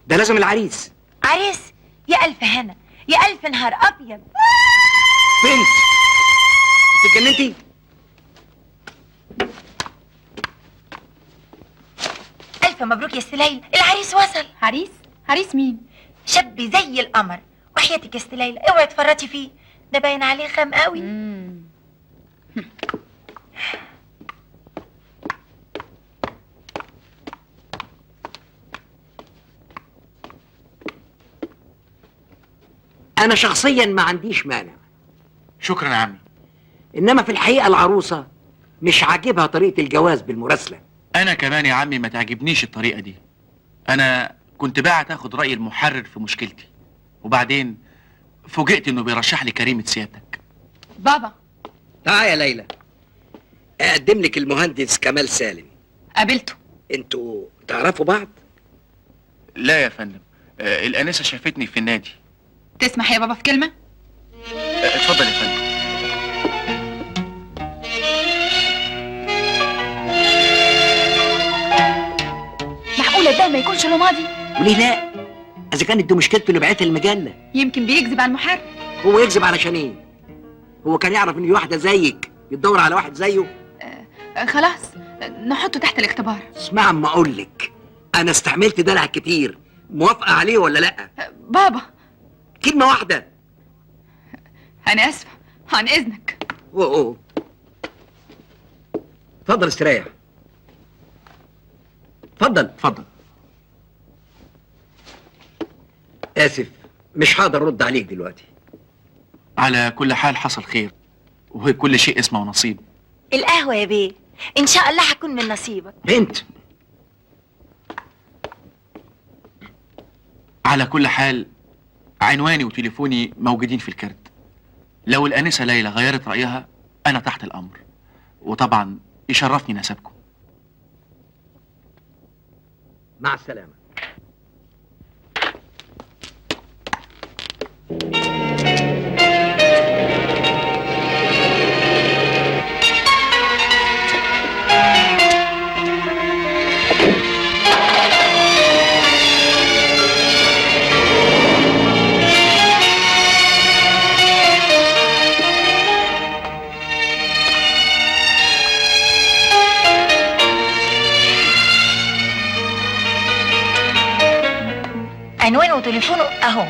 S10: ده لازم العريس.
S1: عريس؟ يا ألف هنا، يا ألف نهار أبيض.
S10: بنت انت اتجننتي؟
S1: ألف مبروك يا استليلى، العريس وصل.
S6: عريس؟ عريس مين؟
S1: شاب زي القمر، وحياتك يا استليلى اوعي تفرطي فيه، ده باين عليه خام قوي.
S10: انا شخصيا ما عنديش مانع،
S8: شكرا يا عمي.
S10: انما في الحقيقه العروسه مش عاجبها طريقه الجواز بالمراسله.
S8: انا كمان يا عمي ما تعجبنيش الطريقه دي. انا كنت باعت اخد راي المحرر في مشكلتي، وبعدين فوجئت انه بيرشح لي كريمه سيادتك.
S6: بابا.
S10: تعال يا ليلى، اقدم لك المهندس كمال سالم.
S6: قابلته.
S10: انتوا تعرفوا بعض؟
S8: لا يا فندم، الانسه شافتني في النادي.
S6: تسمح يا بابا في كلمة؟
S8: اتفضل يا فندم.
S6: معقولة ده ما يكونش له ماضي؟
S10: وليه لا؟ اذا كانت دي مشكلته اللي بعتها المجله.
S6: يمكن بيكذب على المحرر.
S10: هو يكذب علشان ايه؟ هو كان يعرف ان واحده زيك يتدور على واحد زيه؟
S6: خلاص نحطه تحت الاختبار.
S10: اسمع اما اقول لك، انا استعملت دلع كتير، موافقه عليه ولا لا؟
S6: بابا
S10: كلمه واحده.
S6: انا اسفه، عن اذنك.
S10: اوه اتفضل استريح. اتفضل. اسف مش هقدر ارد عليك دلوقتي.
S8: على كل حال حصل خير، وكل شيء اسمه نصيب.
S1: القهوة يا بيه، إن شاء الله هكون من نصيبك.
S10: بنت.
S8: على كل حال عنواني وتليفوني موجودين في الكارت. لو الأنسة ليلى غيرت رأيها أنا تحت الأمر، وطبعا يشرفني نسبكم.
S10: مع السلامة.
S1: عنوانه وتليفونه اهو.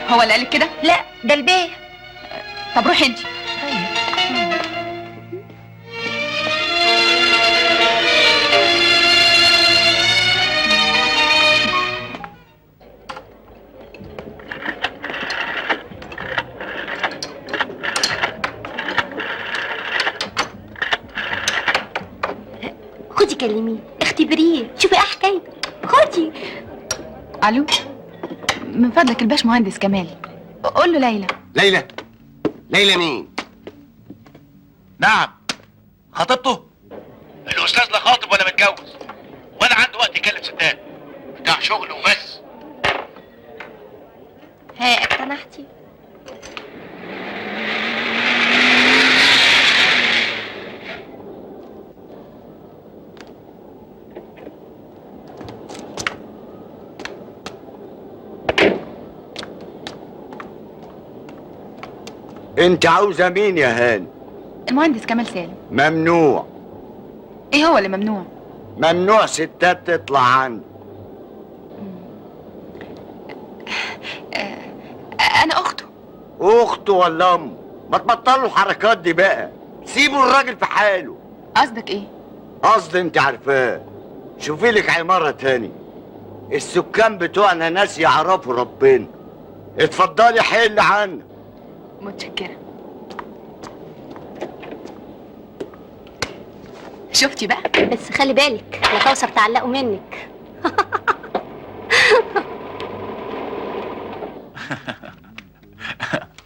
S6: هو اللي قالك كده؟
S1: لا ده البيه.
S6: طب روحي انت.
S1: طيب.
S14: خدي كلميه، اختبريه، شوفي ايه حكايته. خدي.
S6: الو، من فضلك الباش مهندس كمال، قول له ليلى.
S11: ليلى؟ ليلى مين؟
S7: نعم، خطيبته؟ الاستاذ لا خاطب ولا متجوز، ولا عنده وقت يكلم ستات، بتاع شغل وبس.
S14: ها اقتنعتي؟
S15: انت عاوزه مين يا هاني؟
S6: المهندس كمال سالم.
S15: ممنوع.
S6: ايه هو اللي ممنوع؟
S15: ممنوع ستات تطلع عنده.
S6: انا اخته.
S15: اخته ولا امه؟ ما تبطلوا الحركات دي بقى، سيبوا الراجل في حاله.
S6: قصدك ايه؟
S15: قصدي انت عارفاه. شوفي لك عماره تاني، السكان بتوعنا ناس يعرفوا ربنا. اتفضلي حل عنا.
S6: متشكرة. شفتي بقى؟
S14: بس خلي بالك لا توصل تعلقوا منك.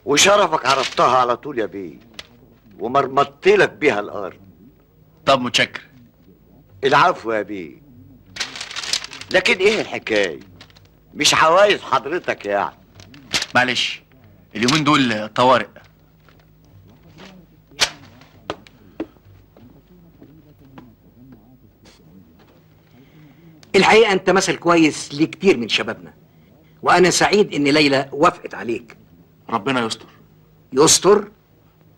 S15: وشرفك عرفتها على طول يا بيه، ومرمطتلك بيها الارض.
S8: طب متشكر.
S15: العفو يا بيه. لكن ايه الحكايه؟ مش عوايز حضرتك يعني؟
S8: معلش، اليومين دول طوارئ.
S10: الحقيقة أنت مثل كويس لكتير من شبابنا، وأنا سعيد إن ليلى وافقت عليك.
S7: ربنا يستر.
S10: يستر؟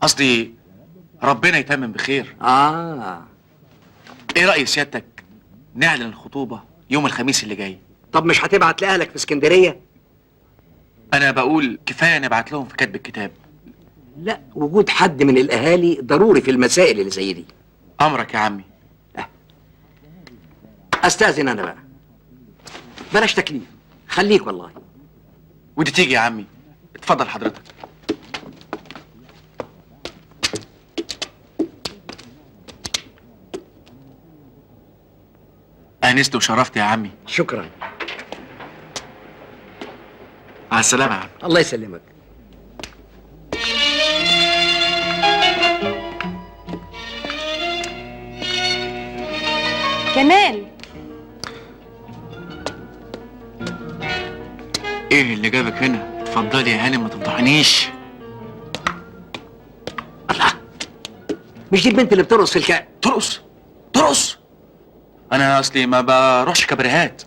S7: قصدي ربنا يتمم بخير. ايه رأي سيادتك نعلن الخطوبة يوم الخميس اللي جاي؟
S10: طب مش هتبعت لأهلك في اسكندرية؟
S7: أنا بقول كفاية نبعت لهم في كتب الكتاب.
S10: لا، وجود حد من الأهالي ضروري في المسائل اللي زي دي.
S7: أمرك يا عمي.
S10: أستأذن أنا بقى. بلاش تكليف، خليك والله.
S7: ودي تيجي يا عمي. اتفضل حضرتك. أنست وشرفت يا عمي.
S10: شكرا.
S7: مع السلامة يا عمي.
S10: الله يسلمك.
S2: كمال،
S7: ايه اللي جابك هنا؟ اتفضلي يا هاني، ما تفضحنيش.
S10: الله، مش دي البنت اللي بترقص في الكأ؟
S7: ترقص؟ انا اصلي ما بروحش كبريهات،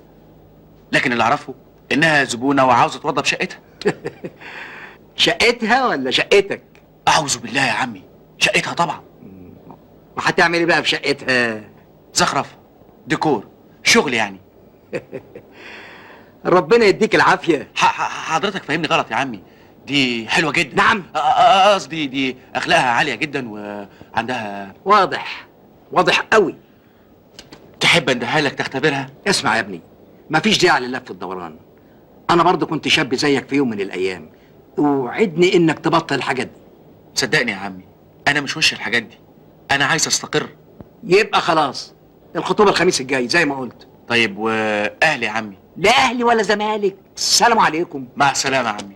S7: لكن اللي اعرفه انها زبونه وعاوزه توضب شقتها.
S10: شقتها ولا شقتك؟
S7: اعوذ بالله يا عمي، شقتها طبعا.
S10: وهتعمل ايه بقى في شقتها؟
S7: زخرفه، ديكور، شغل يعني.
S10: ربنا يديك العافيه.
S7: حضرتك فاهمني غلط يا عمي، دي حلوه جدا.
S10: نعم.
S7: قصدي دي اخلاقها عاليه جدا وعندها.
S10: واضح قوي.
S7: تحب انديها لك تختبرها؟
S10: اسمع يا ابني، مفيش داعي للف والدوران. انا برضه كنت شاب زيك في يوم من الايام، وعدني انك تبطل الحاجات دي.
S7: صدقني يا عمي، انا مش وش الحاجات دي، انا عايز استقر.
S10: يبقى خلاص، الخطوبه الخميس الجاي زي ما قلت.
S7: طيب واهلي يا عمي؟
S10: لا اهلي ولا زمالك، السلام عليكم.
S7: مع السلامه يا عمي.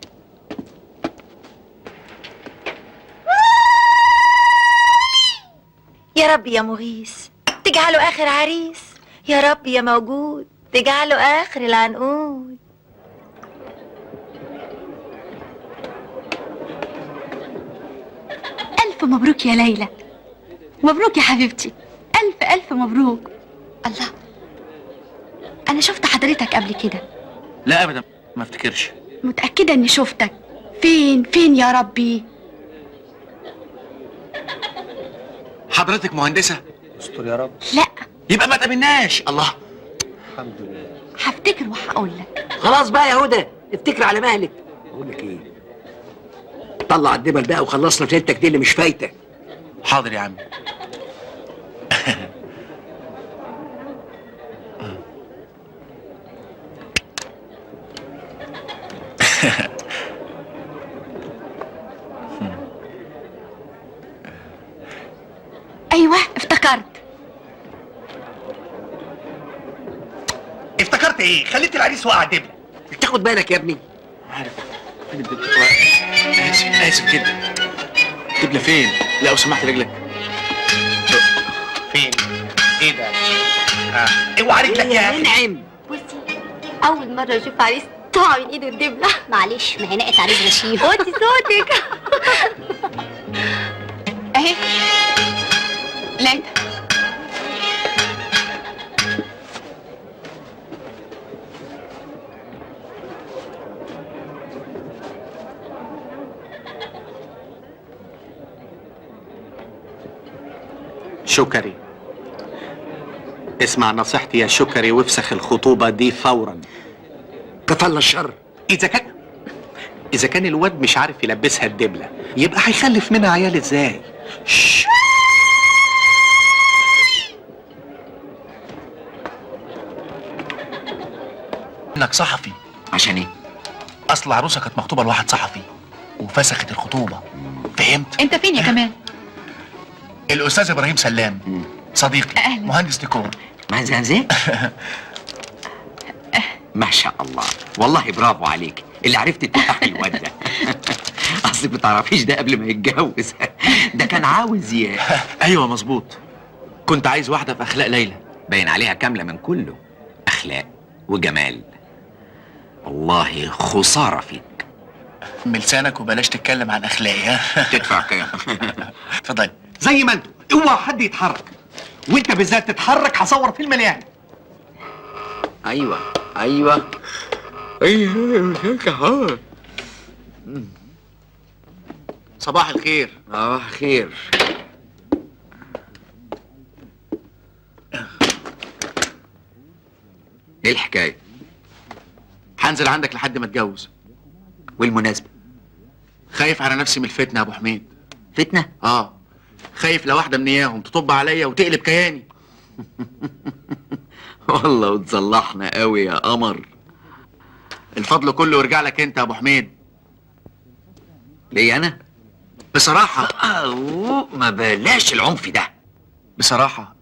S1: يا رب يا مغيث تجعله اخر عريس، يا رب يا موجود تجعله اخر العنقود.
S14: ألف مبروك يا ليلى. مبروك يا حبيبتي، ألف ألف مبروك. الله، أنا شفت حضرتك قبل كده.
S7: لا ابدا، ما افتكرش.
S14: متأكدة إني شفتك. فين يا ربي؟
S7: حضرتك مهندسة؟
S11: استر يا رب.
S14: لا،
S7: يبقى ما تقابلناش. الله،
S11: الحمد لله.
S14: هفتكر وهقول لك.
S10: خلاص بقى يا هدى، افتكر على مهلك. بقول لك ايه، طلع الدبل بقى وخلصنا في ليلتك دي اللي مش فايته.
S8: حاضر يا عم.
S6: ايوه افتكرت.
S3: افتكرت ايه؟ خليت العريس وقع دبله.
S10: تاخد بالك يا ابني.
S8: عارف فين الدبلة؟ اسف جدا. الدبلة فين؟ لا لو سمحت رجلك.
S3: فين؟ ايه ده؟ اوعى رجلك يا اخي.
S10: انعم.
S14: بصي، اول مره اشوف عريس طلع من ايده الدبله. معلش، ما هي نقت عريس غشيم. وطي صوتك.
S6: اهي لقيتها.
S3: شكري، اسمع نصيحتي يا شكري وافسخ الخطوبة دي فورا.
S10: كفلنا الشر.
S3: إذا كان الواد مش عارف يلبسها الدبلة، يبقى هيخلف منها عيال ازاي؟ شش.
S8: انك صحفي.
S9: عشان ايه؟
S8: اصل العروسه كانت مخطوبه لواحد صحفي وفسخت الخطوبه. فهمت؟
S6: انت فين يا كمال؟
S8: الاستاذ ابراهيم سلام صديقي
S6: أهلا.
S8: مهندس ديكور.
S9: زين ما شاء الله، والله برافو عليك اللي عرفت تفتحي الواد ده. اصل ما تعرفيش ده قبل ما يتجوز ده كان عاوز
S8: ايوه مظبوط، كنت عايز واحده في اخلاق ليلى.
S9: باين عليها كامله من كله، اخلاق وجمال. والله خساره فيك.
S8: من لسانك وبلاش تتكلم عن اخلاقي. ها
S9: تدفع كام؟
S8: اتفضل.
S3: زي ما انتوا، اوعى حد يتحرك، وانت بالذات تتحرك هصور فيلم مليان.
S9: ايوه ايوه ايوه.
S8: صباح الخير.
S9: خير. ايه الحكايه؟
S8: هنزل عندك لحد ما اتجوز.
S9: والمناسبه؟
S8: خايف على نفسي من الفتنه يا ابو حميد.
S9: فتنه؟
S8: خايف لو واحده من اياهم تطب عليا وتقلب كياني.
S9: والله وتصلحنا قوي يا قمر.
S8: الفضل كله يرجع لك انت يا ابو حميد.
S9: ليه انا؟
S8: بصراحه
S9: ما بلاش العنف ده.
S8: بصراحه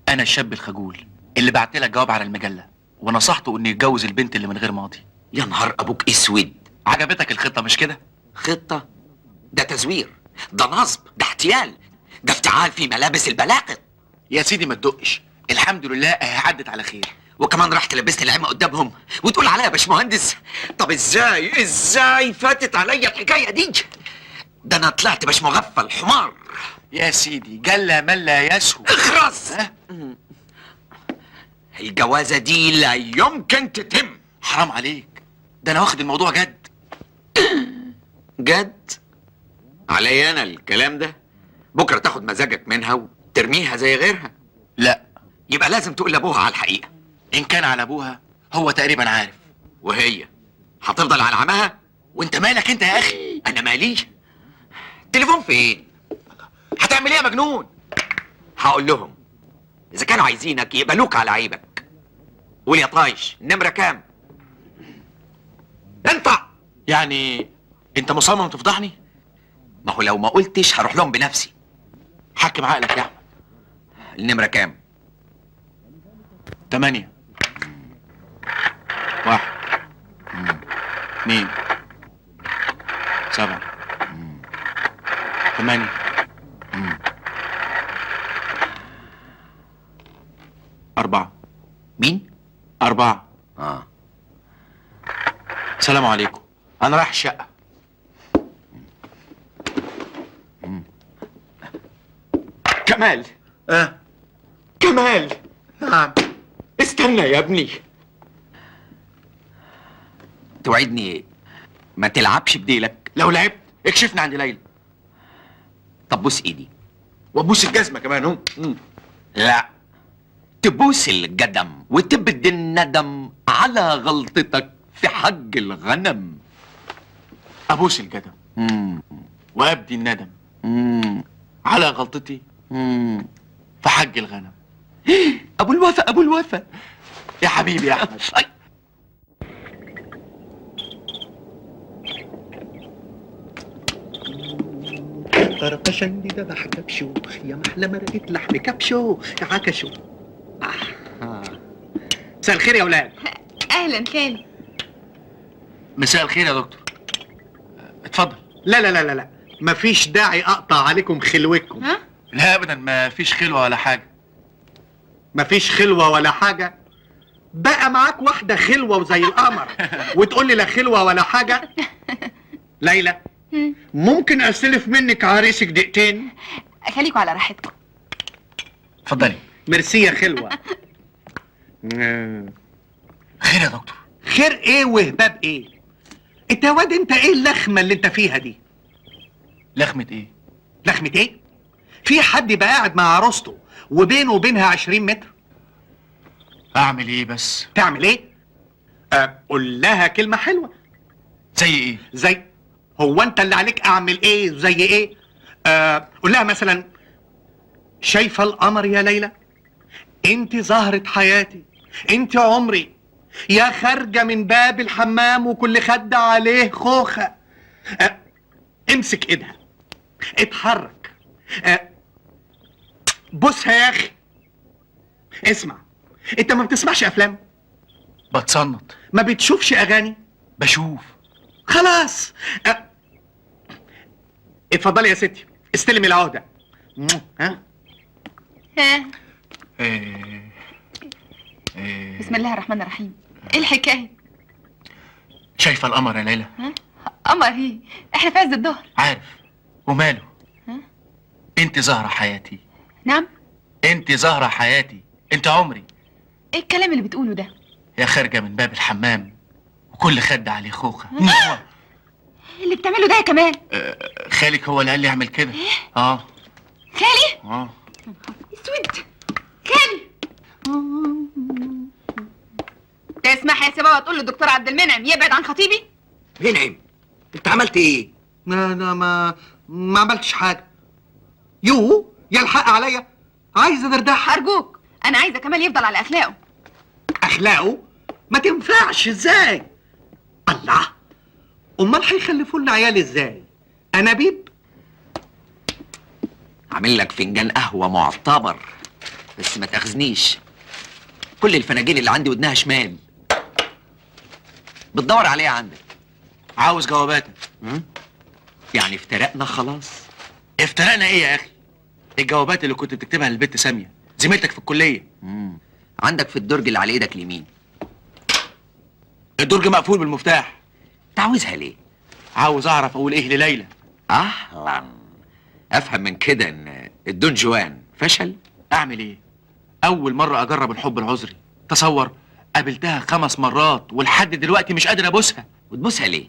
S8: انا الشاب الخجول اللي بعت لك جواب على المجله ونصحته انه يتجوز البنت اللي من غير ماضي.
S9: يا نهار ابوك اسود.
S8: عجبتك الخطه مش كده؟
S9: خطه؟ ده تزوير، ده نصب، ده احتيال، ده افتعال في ملابس البلاقط.
S8: يا سيدي ما تدقش، الحمد لله عدت على خير.
S9: وكمان رحت لبست العمة قدامهم وتقول عليا يا باشمهندس؟ طب ازاي فاتت عليا الحكايه دي؟ ده انا طلعت باش مغفل حمار.
S8: يا سيدي جل من لا يسهو.
S9: اخرس. الجوازه دي لا يمكن تتم.
S8: حرام عليك، ده انا واخد الموضوع جد.
S9: جد؟ عليا انا الكلام ده؟ بكره تاخد مزاجك منها وترميها زي غيرها.
S8: لا،
S9: يبقى لازم تقول لابوها على الحقيقه.
S8: ان كان على ابوها هو تقريبا عارف.
S9: وهي هتفضل على عمها؟
S8: وانت مالك انت يا اخي؟
S9: انا مالي. التليفون فين؟
S8: هتعمل ايه يا مجنون؟
S9: هقول لهم اذا كانوا عايزينك يقبلوك على عيبك. قول يا طايش، النمره كام؟ انطع.
S8: يعني انت مصمم تفضحني؟
S9: ما هو لو ما قلتش هروح لهم بنفسي.
S8: حكم عقلك يا احمد.
S9: النمره كام؟
S8: 8 1 2 7 8 4.
S9: مين؟
S8: 4. السلام عليكم، انا رايح الشقه.
S9: كمال. كمال.
S8: نعم.
S9: استنى يا ابني. توعدني ما تلعبش بديلك؟
S8: لو لعبت اكشفني عند ليلى.
S9: طب بوس ايدي.
S8: وابوس الجزمه كمان اهو.
S9: لا، تبوس القدم وتبدي الندم على غلطتك في حج الغنم.
S8: ابوس الجدم وابدي الندم على غلطتي في حج الغنم.
S9: ابو الوفا ابو الوفا
S8: يا حبيبي يا احمد.
S3: طرقشن دي ذبح كبشو يا محلى مرقة لحم كبشو يا عكشو. مساء الخير يا ولاد.
S6: اهلا خالي.
S8: مساء الخير يا دكتور. اتفضل.
S3: لا لا لا لا لا، مفيش داعي اقطع عليكم خلوتكم.
S6: ها؟
S8: لا ابدا، ما فيش خلوه ولا حاجه.
S3: مفيش خلوة ولا حاجة؟ بقى معاك واحدة خلوة وزي القمر وتقول لي لا خلوة ولا حاجة؟ ليلى ممكن استلف منك عريسك دقيقتين؟
S6: خليكوا على راحتكم.
S8: اتفضلي.
S3: ميرسي يا خلوة.
S8: خير يا دكتور.
S3: خير ايه وهباب ايه؟ انت يا واد انت ايه اللخمة اللي انت فيها دي؟
S8: لخمة ايه؟
S3: لخمة ايه؟ في حد يبقى قاعد مع عروسته وبينه وبينها 20 متر؟
S8: اعمل ايه بس؟
S3: تعمل ايه؟ قول لها كلمة حلوة.
S8: زي ايه؟
S3: زي هو انت اللي عليك اعمل ايه زي ايه؟ قول لها مثلا شايفة القمر يا ليلى؟ انت زهرة حياتي، انت عمري، يا خارجة من باب الحمام وكل خد عليه خوخة. امسك ايدها، اتحرك، بوسها يا اخي. اسمع، انت ما بتسمعش افلام؟
S8: بتصنط.
S3: ما بتشوفش اغاني؟
S8: بشوف.
S3: خلاص. اتفضلي يا ستي، استلمي العهدة. ها؟
S6: بسم الله الرحمن الرحيم. ايه الحكايه؟
S8: شايفه القمر يا ليلى؟
S6: قمر ايه؟ احنا في عز الظهر.
S8: عارف، وماله؟ انت زهرة حياتي.
S6: نعم؟
S8: انت زهرة حياتي، انت عمري.
S6: ايه الكلام اللي بتقوله ده؟
S8: يا خارجة من باب الحمام وكل خد عليه خوخة.
S6: اللي بتعمله ده يا كمال؟
S8: خالك هو اللي قال لي اعمل كده.
S6: خالي؟ اسود. خالي تسمح يا سبا تقول للدكتور عبد المنعم يبعد عن خطيبي؟
S10: منعم انت عملت ايه؟
S3: ما عملتش حاجة. يا الحق عليا، عايز ادردح.
S6: ارجوك، انا عايزه كمال يفضل على اخلاقه.
S3: اخلاقه؟ ما تنفعش. ازاي؟ الله، امال هيخلفوا لنا عيال ازاي؟ انابيب؟
S9: عامل لك فنجان قهوة معتبر، بس ما تاخذنيش. كل الفناجين اللي عندي ودنها شمال. بتدور عليها عندك؟
S8: عاوز جواباتك.
S9: يعني افترقنا خلاص؟
S8: افترقنا ايه يا اخي؟ الجوابات اللي كنت بتكتبها للبت سامية زميلتك في الكلية.
S9: عندك في الدرج اللي على ايدك اليمين.
S8: الدرج مقفول بالمفتاح.
S9: انت عاوزها ليه؟
S8: عاوز اعرف اقول ايه لليلى.
S9: اهلا. افهم من كده ان الدون جوان فشل؟
S8: اعمل ايه؟ اول مرة اجرب الحب العذري. تصور، قابلتها 5 مرات ولحد دلوقتي مش قادر ابوسها.
S9: وتبوسها ليه؟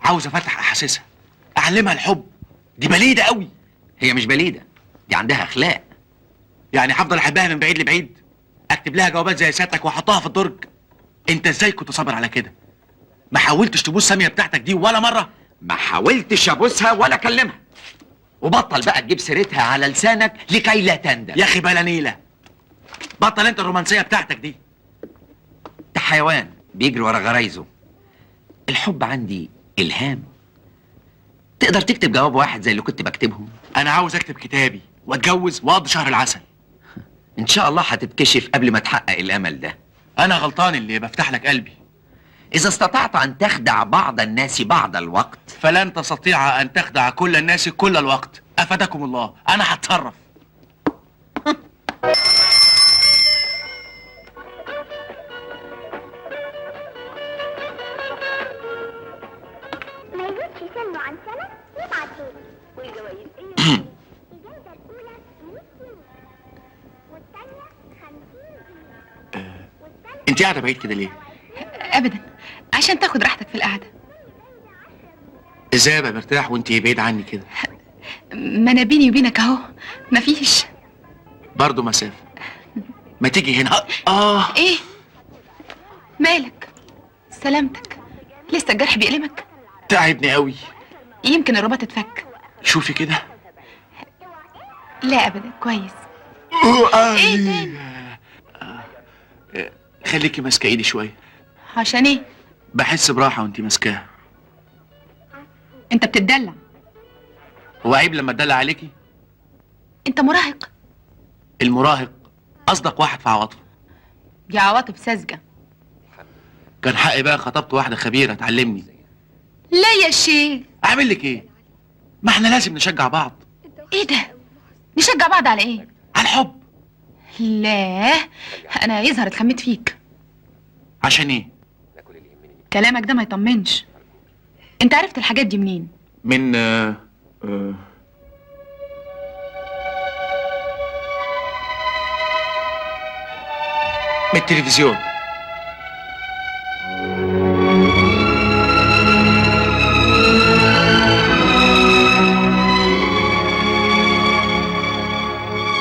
S8: عاوز افتح احاسيسها، اعلمها الحب. دي بليدة قوي.
S9: هي مش بليدة، دي عندها اخلاق.
S8: يعني هفضل احبها من بعيد لبعيد؟ اكتب لها جوابات زي سيادتك واحطها في الدرج؟ انت ازاي كنت صابر على كده؟ ما حاولتش تبوس سامية بتاعتك دي ولا مرة؟
S9: ما حاولتش ابوسها ولا اكلمها. وبطل بقى تجيب سيرتها على لسانك لكي لا تندم.
S8: يا اخي بلا نيلة، بطل انت الرومانسية بتاعتك دي.
S9: انت حيوان بيجري ورا غرايزه. الحب عندي الهام. تقدر تكتب جواب واحد زي اللي كنت بكتبهم؟
S8: انا عاوز اكتب كتابي واتجوز واقضي شهر العسل.
S9: ان شاء الله هتتكشف قبل ما تحقق الامل ده.
S8: انا غلطان اللي بفتح لك قلبي.
S9: اذا استطعت ان تخدع بعض الناس بعض الوقت
S8: فلن تستطيع ان تخدع كل الناس كل الوقت. افادكم الله، انا هتصرف.
S14: ما يزيدش سنه عن سنة يبعت لي. والجوايز ايه؟ الجايزة الأولى 100 جنيه والثانية 50 جنيه.
S8: انت قاعدة بعيد كده ليه؟
S6: ابدا، عشان تاخد راحتك في القعده.
S8: ازاي ابقى مرتاح وانت بعيد عني كده؟
S6: ما انا بيني وبينك اهو، مفيش.
S8: برضه مسافة. ما تيجي هنا.
S6: ايه؟ مالك؟ سلامتك. لسه الجرح بيألمك؟
S8: تعبني قوي.
S6: يمكن الرباط اتفك.
S8: شوفي كده.
S6: لا ابدا كويس.
S8: ايه تاني؟ خليكي ماسكه ايدي شويه.
S6: عشان ايه؟
S8: بحس براحه وانتي ماسكاها.
S6: انت بتتدلع.
S8: هو عيب لما اتدلع عليكي؟
S6: انت مراهق.
S8: المراهق اصدق واحد في عواطفه.
S6: دي عواطف ساذجه.
S8: كان حقي بقى خطبت واحده خبيره تعلمني.
S6: لا يا شيخ.
S8: اعمل لك ايه؟ ما احنا لازم نشجع بعض.
S6: ايه ده؟ نشجع بعض على ايه؟
S8: على الحب.
S6: لا انا يظهر اتخميت فيك.
S8: عشان ايه؟
S6: كلامك ده ما يطمنش. انت عرفت الحاجات دي منين؟
S8: من من التلفزيون.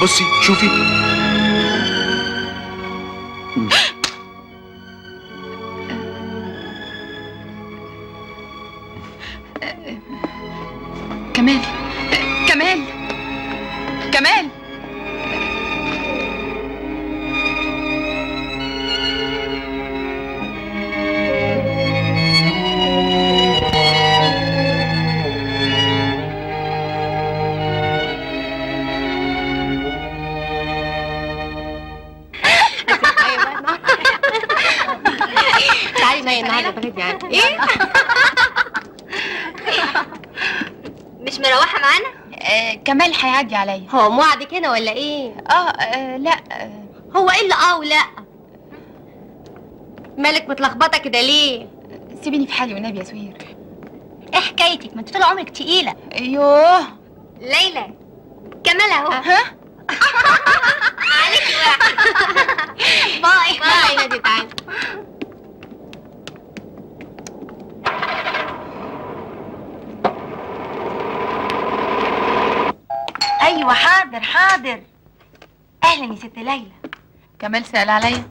S8: بصي شوفي.
S6: كمال كمال كمال.
S14: تعالي ناي النهارده بلدي يعني. ايه؟ مش مروحه معانا؟
S6: كمال هيعدي عليا.
S14: هو موعدك هنا ولا ايه؟
S6: لا.
S14: هو ايه اللي ولا؟ مالك متلخبطه كده ليه؟
S6: سيبيني في حالي والنبي يا سهير.
S14: ايه حكايتك؟ ما انت طول عمرك تقيله.
S6: ايوه
S14: ليلى كمال اهو.
S6: ها؟
S14: عليكي واحد. باي باي نادي تعالي.
S1: ايوه حاضر حاضر. اهلا يا ست ليلى.
S6: كمال سأل عليا.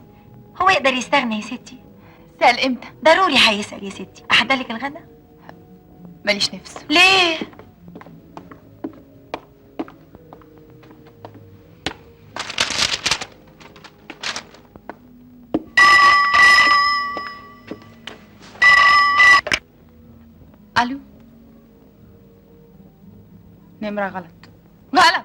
S1: هو يقدر يستغنى يا ستي؟
S6: سأل امتى؟
S1: ضروري هيسأل يا ستي. احضرلك الغدا؟
S6: ماليش نفس.
S1: ليه؟
S6: الو. نمرة غلط. غلط.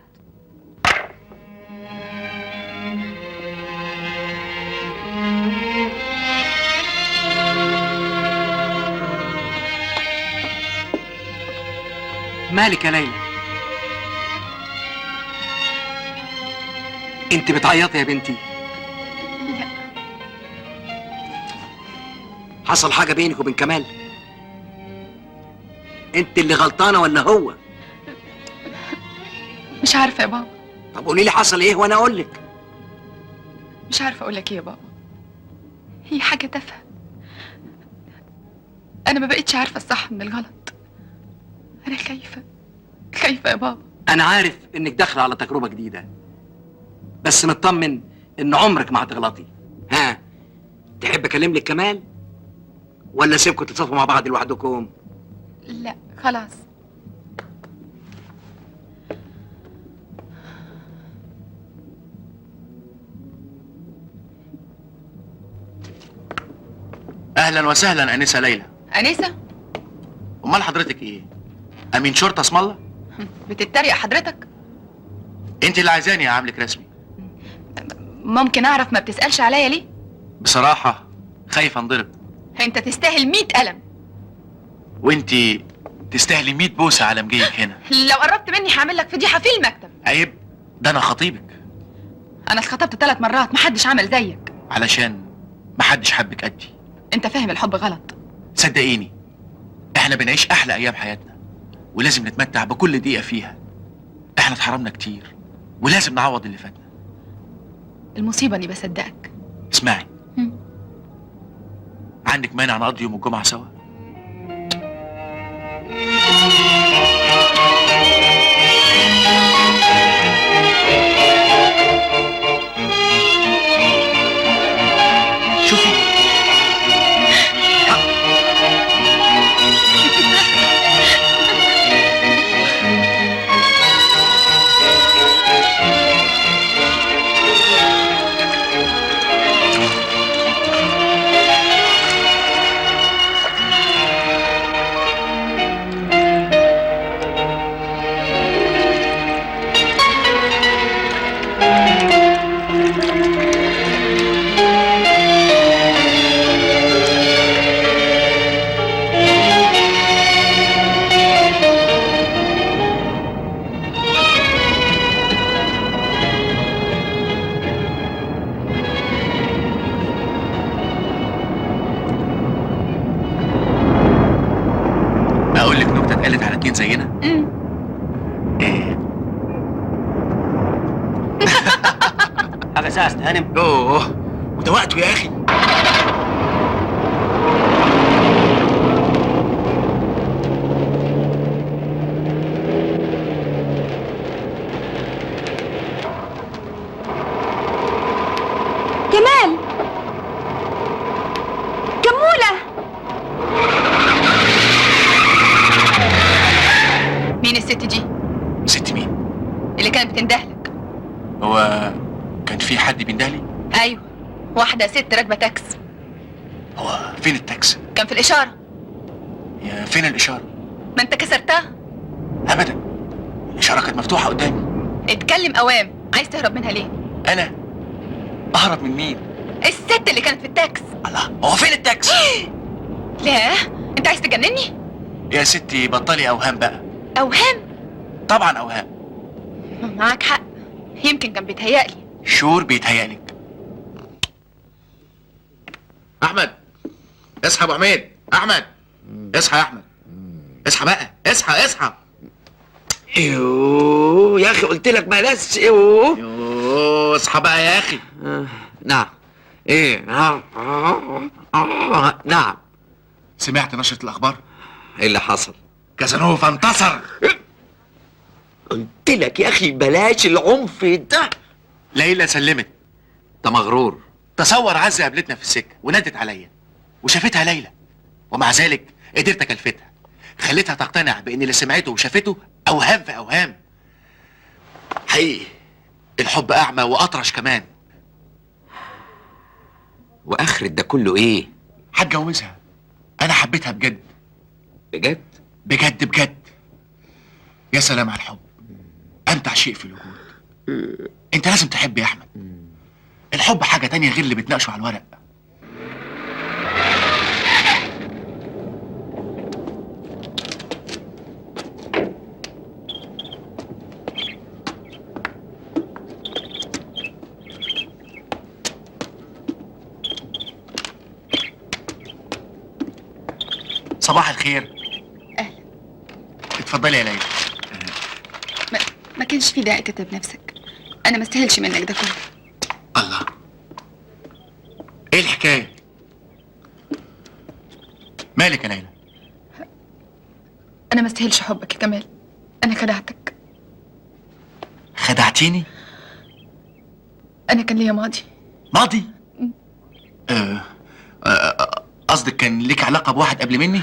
S5: مالك يا ليلى؟ انت بتعيطي يا بنتي؟
S6: لا.
S5: حصل حاجة بينك وبين كمال؟ انت اللي غلطانة ولا هو؟
S6: مش عارفة يا بابا.
S5: طب قولي لي حصل ايه وانا اقول لك.
S6: مش عارفة اقول لك ايه يا بابا. هي حاجة تافهة. انا ما بقتش عارفة الصح من الغلط. انا خايفة خايفة يا بابا.
S5: انا عارف انك داخلة على تجربة جديدة، بس مطمن ان عمرك ما هتغلطي. ها، تحب اكلم لك كمال ولا اسيبكم تتصافوا مع بعض لوحدكم؟
S6: لا خلاص.
S8: اهلا وسهلا انسه ليلى.
S6: انسه؟
S8: امال حضرتك ايه؟ امين شرطه اسم الله؟
S6: بتتريق حضرتك؟
S8: انت اللي عايزاني اعاملك رسمي.
S6: ممكن اعرف ما بتسألش عليا ليه؟
S8: بصراحه خايف انضرب.
S6: انت تستاهل 100 قلم.
S8: وانت تستاهلي 100 بوسه على مجيك هنا.
S6: لو قربت مني هعمل لك فضيحه في المكتب.
S8: عيب، ده انا خطيبك.
S6: انا اتخطبت 3 مرات محدش عمل زيك.
S8: علشان محدش حبك قدي.
S6: انت فاهم الحب غلط.
S8: صدقيني احنا بنعيش احلى ايام حياتنا ولازم نتمتع بكل دقيقه فيها. احنا اتحرمنا كتير ولازم نعوض اللي فاتنا.
S6: المصيبه اني بصدقك.
S8: اسمعي، عندك مانع نقضي يوم الجمعه سوا؟ شوفي اتجوزت على 2 زينا؟ ايه؟
S11: حاجه ساعه هانم.
S8: اوه وده وقته يا اخي.
S2: كمال، كمولة.
S6: مين الست دي
S8: ست مين؟
S6: اللي كانت بتندهلك؟
S8: هو كان في حد بيندهلي؟
S6: ايوه، واحده ست راكبه تاكس.
S8: هو فين التاكسي؟
S6: كان في الاشاره.
S8: يا فين الاشاره؟
S6: ما انت كسرتها.
S8: ابدا، الاشاره كانت مفتوحه قدامي.
S6: اتكلم اوام، عايز تهرب منها ليه؟
S8: انا اهرب من مين؟
S6: الست اللي كانت في التاكس.
S8: الله، هو فين التاكسي؟
S6: لا، انت عايز تجنني؟
S8: يا ستي بطلي اوهام بقى.
S6: اوهام؟
S8: طبعا اوهام.
S6: معاك حق، يمكن كان بيتهيألي.
S8: شور بيتهيألك. احمد، اصحى يا ابو حميد. احمد، اصحى يا احمد، اصحى بقى، اصحى اصحى.
S5: يوه يا اخي قلت لك بلاش.
S8: يوه اصحى بقى يا اخي.
S5: نعم. ايه؟ نعم.
S8: سمعت نشرة الاخبار؟
S5: ايه اللي حصل؟
S8: كازانوفا انتصر.
S5: قلت لك يا اخي بلاش العنف ده.
S8: ليلى سلمت.
S5: ده مغرور.
S8: تصور عزة قابلتنا في السكة ونادت عليا وشافتها ليلى، ومع ذلك قدرت اكلفتها، خليتها تقتنع بان اللي سمعته وشافته اوهام في اوهام. حقيقي الحب اعمى واطرش كمان.
S9: واخرة ده كله ايه؟
S8: هتجوزها. انا حبيتها بجد
S9: بجد؟
S8: بجد بجد. يا سلام على الحب، امتع شيء في الوجود. انت لازم تحب يا احمد. الحب حاجة تانية غير اللي بتناقشه على الورق. صباح الخير.
S6: اهلا.
S8: اتفضلي يا ليلى.
S6: ما كانش في داعي تتعب نفسك، انا ما استاهلش منك ده كله.
S8: الله، ايه الحكاية؟ مالك يا ليلى؟
S6: انا ما استاهلش حبك يا كمال، انا خدعتك.
S8: خدعتيني؟
S6: انا كان ليا ماضي.
S8: ماضي؟ قصدك كان ليك علاقة بواحد قبل مني؟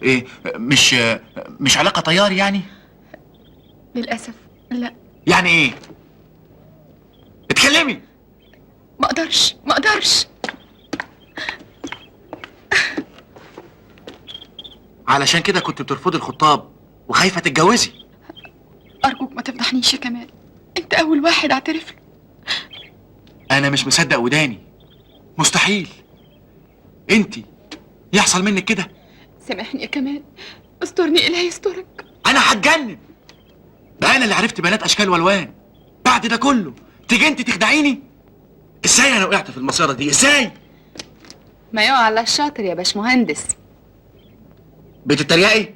S8: ايه، مش علاقة طيار يعني؟
S6: للاسف لا.
S8: يعني ايه؟ اتكلمي.
S6: ما اقدرش.
S8: علشان كده كنت بترفضي الخطاب وخايفة تتجوزي.
S6: ارجوك ما تفضحنيش يا كمال، انت اول واحد اعترف له.
S8: انا مش مصدق وداني، مستحيل انت يحصل منك كده.
S6: سامحني يا كمال، استرني الهي يسترك.
S8: انا هتجنن. ده انا اللي عرفت بنات اشكال والوان. بعد ده كله تيجي انت تخدعيني؟ ازاي انا وقعت في المسيره دي؟ ازاي؟
S6: ما يقع على الشاطر يا باشمهندس.
S8: بتتريقي؟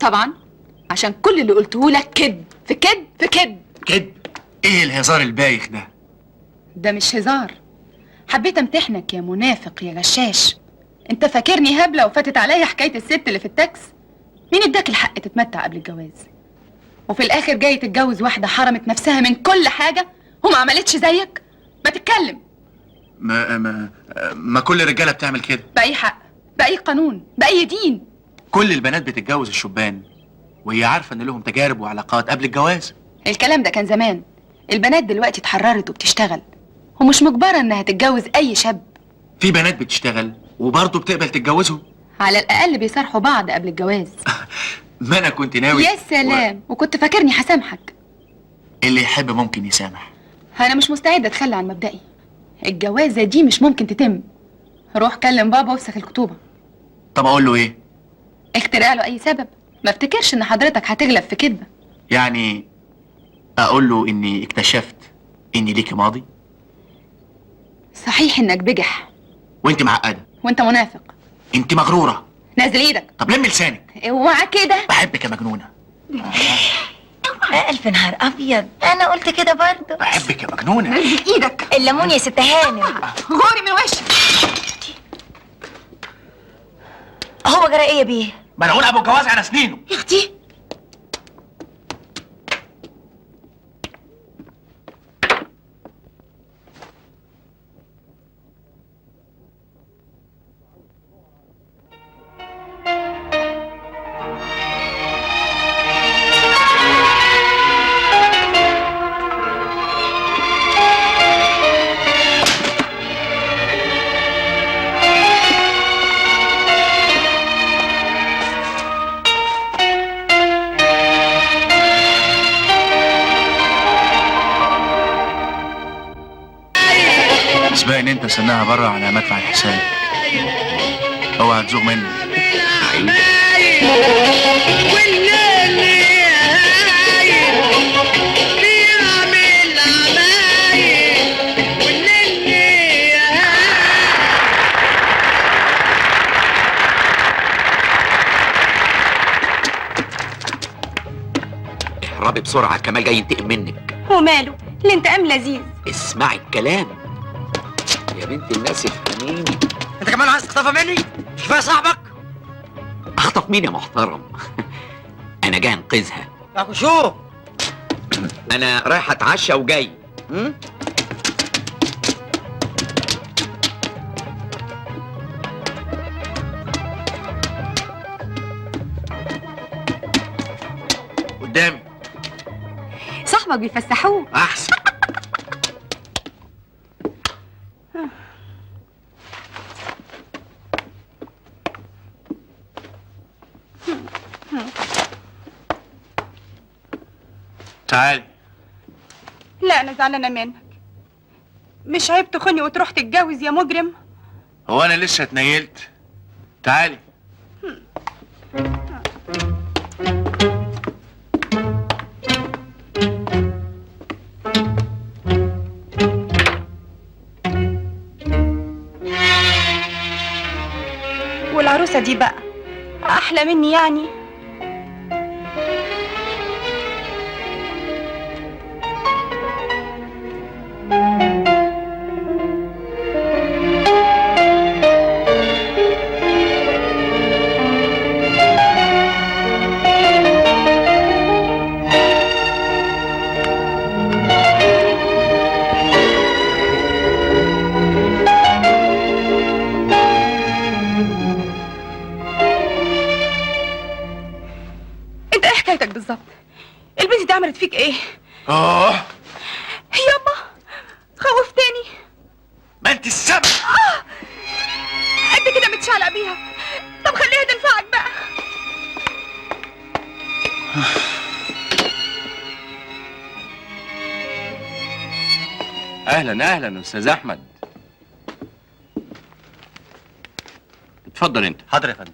S6: طبعا، عشان كل اللي قلته لك كذب في كذب في كذب.
S8: كذب؟ ايه الهزار البايخ ده؟
S6: ده مش هزار، حبيت امتحنك يا منافق يا غشاش. انت فاكرني هبله وفاتت عليا حكايه الست اللي في التاكس؟ مين اداك الحق تتمتع قبل الجواز؟ وفي الاخر جاي تتجوز واحده حرمت نفسها من كل حاجه وما عملتش زيك؟ ما تتكلم.
S8: ما كل الرجاله بتعمل كده.
S6: باي حق، باي قانون، باي دين؟
S8: كل البنات بتتجوز الشبان وهي عارفه ان لهم تجارب وعلاقات قبل الجواز.
S6: الكلام ده كان زمان، البنات دلوقتي اتحررت وبتشتغل ومش مجبره انها تتجوز اي شاب.
S8: في بنات بتشتغل وبرضه بتقبل تتجوزهم.
S6: على الاقل بيصارحوا بعض قبل الجواز.
S8: ما انا كنت ناوي.
S6: يا سلام، وكنت فاكرني هسامحك.
S8: اللي يحب ممكن يسامح.
S6: انا مش مستعده اتخلى عن مبدئي. الجوازه دي مش ممكن تتم. روح كلم بابا وافسخ الخطوبه.
S8: طب اقول له ايه؟
S6: اخترع له اي سبب، ما افتكرش ان حضرتك هتغلب في كدبه.
S8: يعني اقول له اني اكتشفت اني ليكي ماضي؟
S6: صحيح انك بجح
S8: وانت معقده
S6: وانت منافق.
S8: انت مغروره.
S6: نازل ايدك.
S8: طب لم لسانك.
S6: اوعى كده.
S8: بحبك يا مجنونه.
S1: ألف نهار أبيض، أنا قلت كده برضه.
S8: بحبك يا مجنونه.
S6: نزل ايدك.
S1: الليمون يا ست هانم.
S6: غوري من وشك.
S1: هو جرى إيه يا بيه؟
S8: ما انا اقول ابو جواز على سنينه.
S6: يا اختي
S8: اسبق ان انت سناها بره على مدفع الحساب. اوعى تزوغ منه.
S9: اهربي بسرعة، كمال جاي ينتقم منك.
S2: وماله؟ الانتقام لذيذ.
S9: اسمعي الكلام يا بنت الناس، افهميني.
S5: انت كمان عايز تخطفها مني؟ مش كفايه صاحبك؟
S9: اخطف مين يا محترم؟ انا جاي انقذها.
S5: شو؟
S9: انا رايح اتعشى وجاي.
S8: قدامي.
S6: صاحبك بيفسحوه.
S8: احسن. تعالي.
S2: لا انا زعلانه منك. مش عيب تخوني وتروح تتجوز يا مجرم؟
S8: هو انا لسه اتنيلت؟ تعالي.
S2: والعروسه دي بقى احلى مني يعني؟ حكايتك بالظبط؟ البنت دي عملت فيك ايه؟ يابا خوفتني.
S8: ما انت السبب.
S2: انت كده متشعلق بيها. طب خليها تنفعك بقى.
S8: اهلا اهلا استاذ احمد. اتفضل انت.
S3: حاضر يا فندم.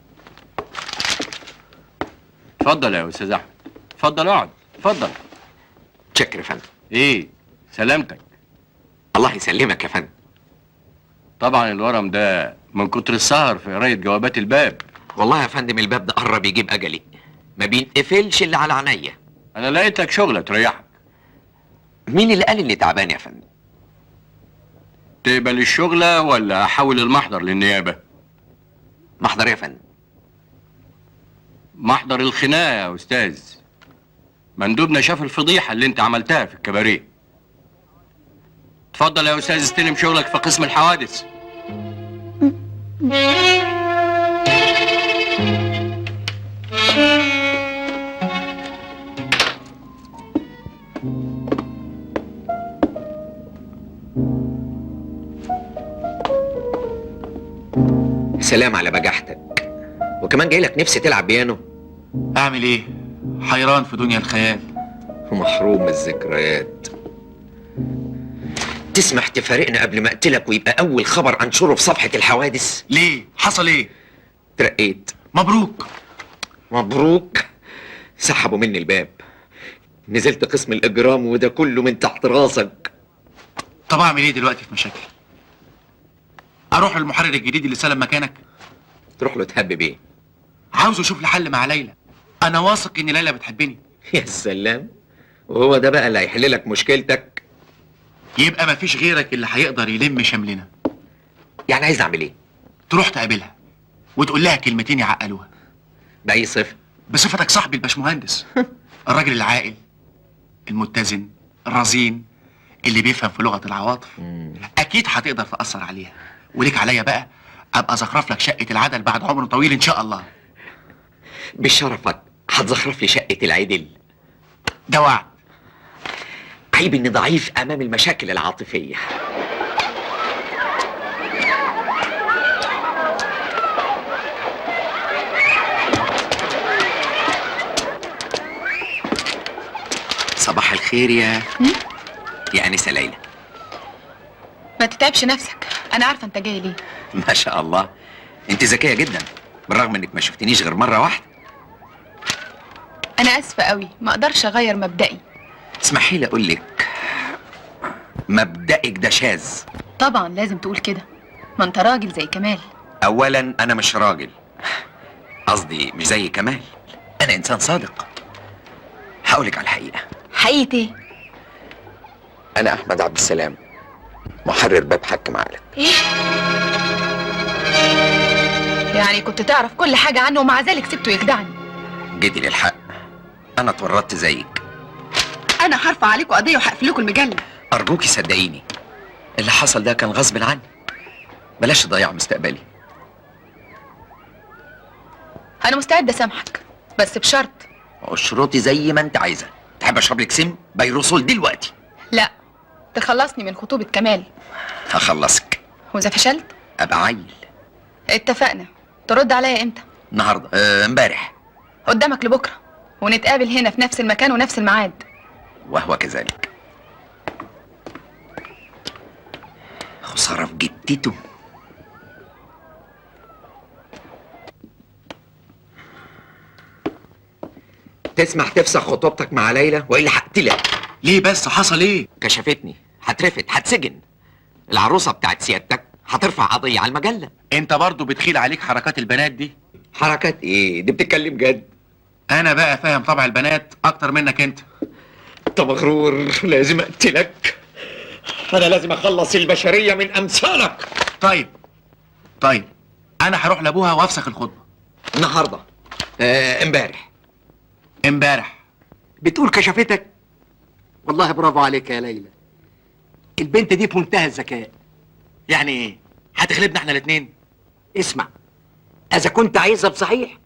S8: اتفضل يا استاذ احمد، اتفضل اقعد، اتفضل.
S9: شكر يا فندم.
S8: ايه سلامتك؟
S9: الله يسلمك يا فندم.
S8: طبعا الورم ده من كتر السهر في قرايه جوابات الباب.
S9: والله يا فندم الباب ده قرب يجيب اجلي، ما بينقفلش الا على عينيا.
S8: انا لقيت لك شغله تريحك.
S9: مين اللي قال اني تعبان يا فندم؟
S8: تقبل الشغله ولا احول المحضر للنيابه؟
S9: محضر يا فندم.
S8: محضر الخناقه يا استاذ. مندوبنا شاف الفضيحه اللي انت عملتها في الكباريه. اتفضل يا استاذ استلم شغلك في قسم الحوادث.
S9: سلام على بجاحتك. وكمان جاي لك نفسي تلعب بيانو.
S8: اعمل ايه؟ حيران في دنيا الخيال
S9: ومحروم من الذكريات. تسمح تفارقنا قبل ما اقتلك ويبقى اول خبر انشره في صفحة الحوادث؟
S8: ليه؟ حصل ايه؟
S9: ترقيت.
S8: مبروك.
S9: مبروك؟ سحبوا مني الباب، نزلت قسم الاجرام وده كله من تحت راسك.
S8: طب اعمل ايه دلوقتي في مشاكل؟ اروح للمحرر الجديد اللي سلم مكانك؟
S9: تروح له تهب بيه.
S8: عاوز اشوف لي حل مع ليلى. انا واثق ان ليلى بتحبني.
S9: يا سلام، وهو ده بقى اللي هيحل لك مشكلتك؟
S8: يبقى مفيش غيرك اللي هيقدر يلم شملنا.
S9: يعني عايز اعمل ايه؟
S8: تروح تقابلها وتقول لها كلمتين يعقلوها.
S9: بأي صفة؟
S8: بصفتك صاحبي الباشمهندس، الراجل العاقل المتزن الرزين اللي بيفهم في لغة العواطف. اكيد هتقدر تأثر عليها، وليك عليا بقى ابقى زخرف لك شقة العدل بعد عمر طويل ان شاء الله.
S9: بشرفك هتزخرف لي شقة العدل؟
S8: ده وعد.
S9: عيب اني ضعيف امام المشاكل العاطفية. صباح الخير يا أنسة ليلى.
S6: ما تتعبش نفسك، انا عارفه انت جاي ليه.
S9: ما شاء الله، انت ذكية جدا بالرغم انك ما شفتنيش غير مرة واحدة.
S6: انا اسفه قوي، ما اقدرش اغير مبدئي.
S9: اسمحي لي اقول لك، مبدئك ده شاذ.
S6: طبعا لازم تقول كده، ما انت راجل زي كمال.
S9: اولا انا مش راجل، قصدي مش زي كمال، انا انسان صادق. هقولك على الحقيقة.
S6: حقيقة ايه؟
S9: انا احمد عبد السلام، محرر باب حكم عقلك.
S6: ايه؟ يعني كنت تعرف كل حاجة عنه ومع ذلك سبته يخدعني؟
S9: جدي للحق، انا اتورطت زيك.
S6: انا هرفع عليكم قضية وهقفل لكم المجلة.
S9: ارجوكي صدقيني، اللي حصل ده كان غصب عني. بلاش تضيع مستقبلي.
S6: انا مستعد اسامحك بس بشرط.
S9: اشرطي زي ما انت عايزه. تحب اشرب لك سم بيروسول دلوقتي؟
S6: لا، تخلصني من خطوبة كمال.
S9: هخلصك،
S6: واذا فشلت
S9: ابقى عيل.
S6: اتفقنا. ترد عليا امتى؟
S9: النهارده، امبارح.
S6: قدامك لبكره، ونتقابل هنا في نفس المكان ونفس الميعاد.
S9: وهو كذلك. خسارة في جدته. تسمح تفسخ خطوبتك مع ليلى والا هقتلك.
S8: ليه بس؟ حصل ايه؟
S9: كشفتني، هترفد، هتسجن. العروسه بتاعت سيادتك هترفع قضيه على المجله.
S8: انت برضو بتخيل عليك حركات البنات دي.
S9: حركات ايه؟ دي بتتكلم جد.
S8: انا بقى فاهم طبع البنات اكتر منك انت.
S9: انت مغرور، لازم اقتلك. انا لازم اخلص البشريه من امثالك.
S8: طيب انا هروح لابوها وافسخ الخطبه.
S9: النهارده؟
S8: امبارح.
S5: بتقول كشفتك؟ والله برافو عليك يا ليلى. البنت دي في منتهى الذكاء.
S8: يعني ايه؟ هتغلبنا احنا الاتنين؟
S5: اسمع، اذا كنت عايزها بصحيح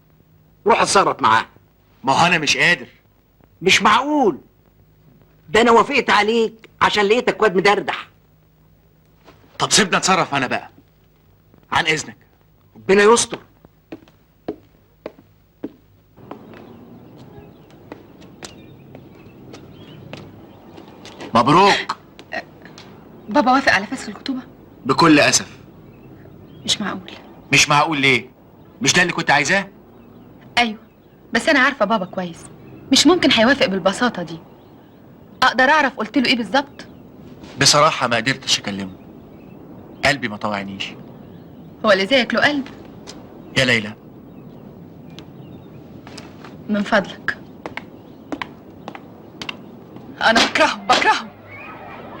S5: روح اتصرف معاها.
S8: ما هو انا مش قادر.
S5: مش معقول، ده انا وافقت عليك عشان لقيتك واد مدردح.
S8: طب سيبنا اتصرف انا بقى، عن اذنك.
S5: ربنا يستر.
S8: مبروك.
S6: بابا وافق على فسخ الخطوبة؟
S8: بكل اسف.
S6: مش معقول.
S8: مش معقول ليه؟ مش ده اللي كنت عايزاه؟
S6: ايوه، بس انا عارفة بابا كويس، مش ممكن هيوافق بالبساطة دي. اقدر اعرف قلت له ايه بالظبط؟
S8: بصراحة ما قدرتش اكلمه، قلبي ما طوعنيش.
S6: هو اللي زيك له قلب؟
S8: يا ليلى
S6: من فضلك، انا بكرهه.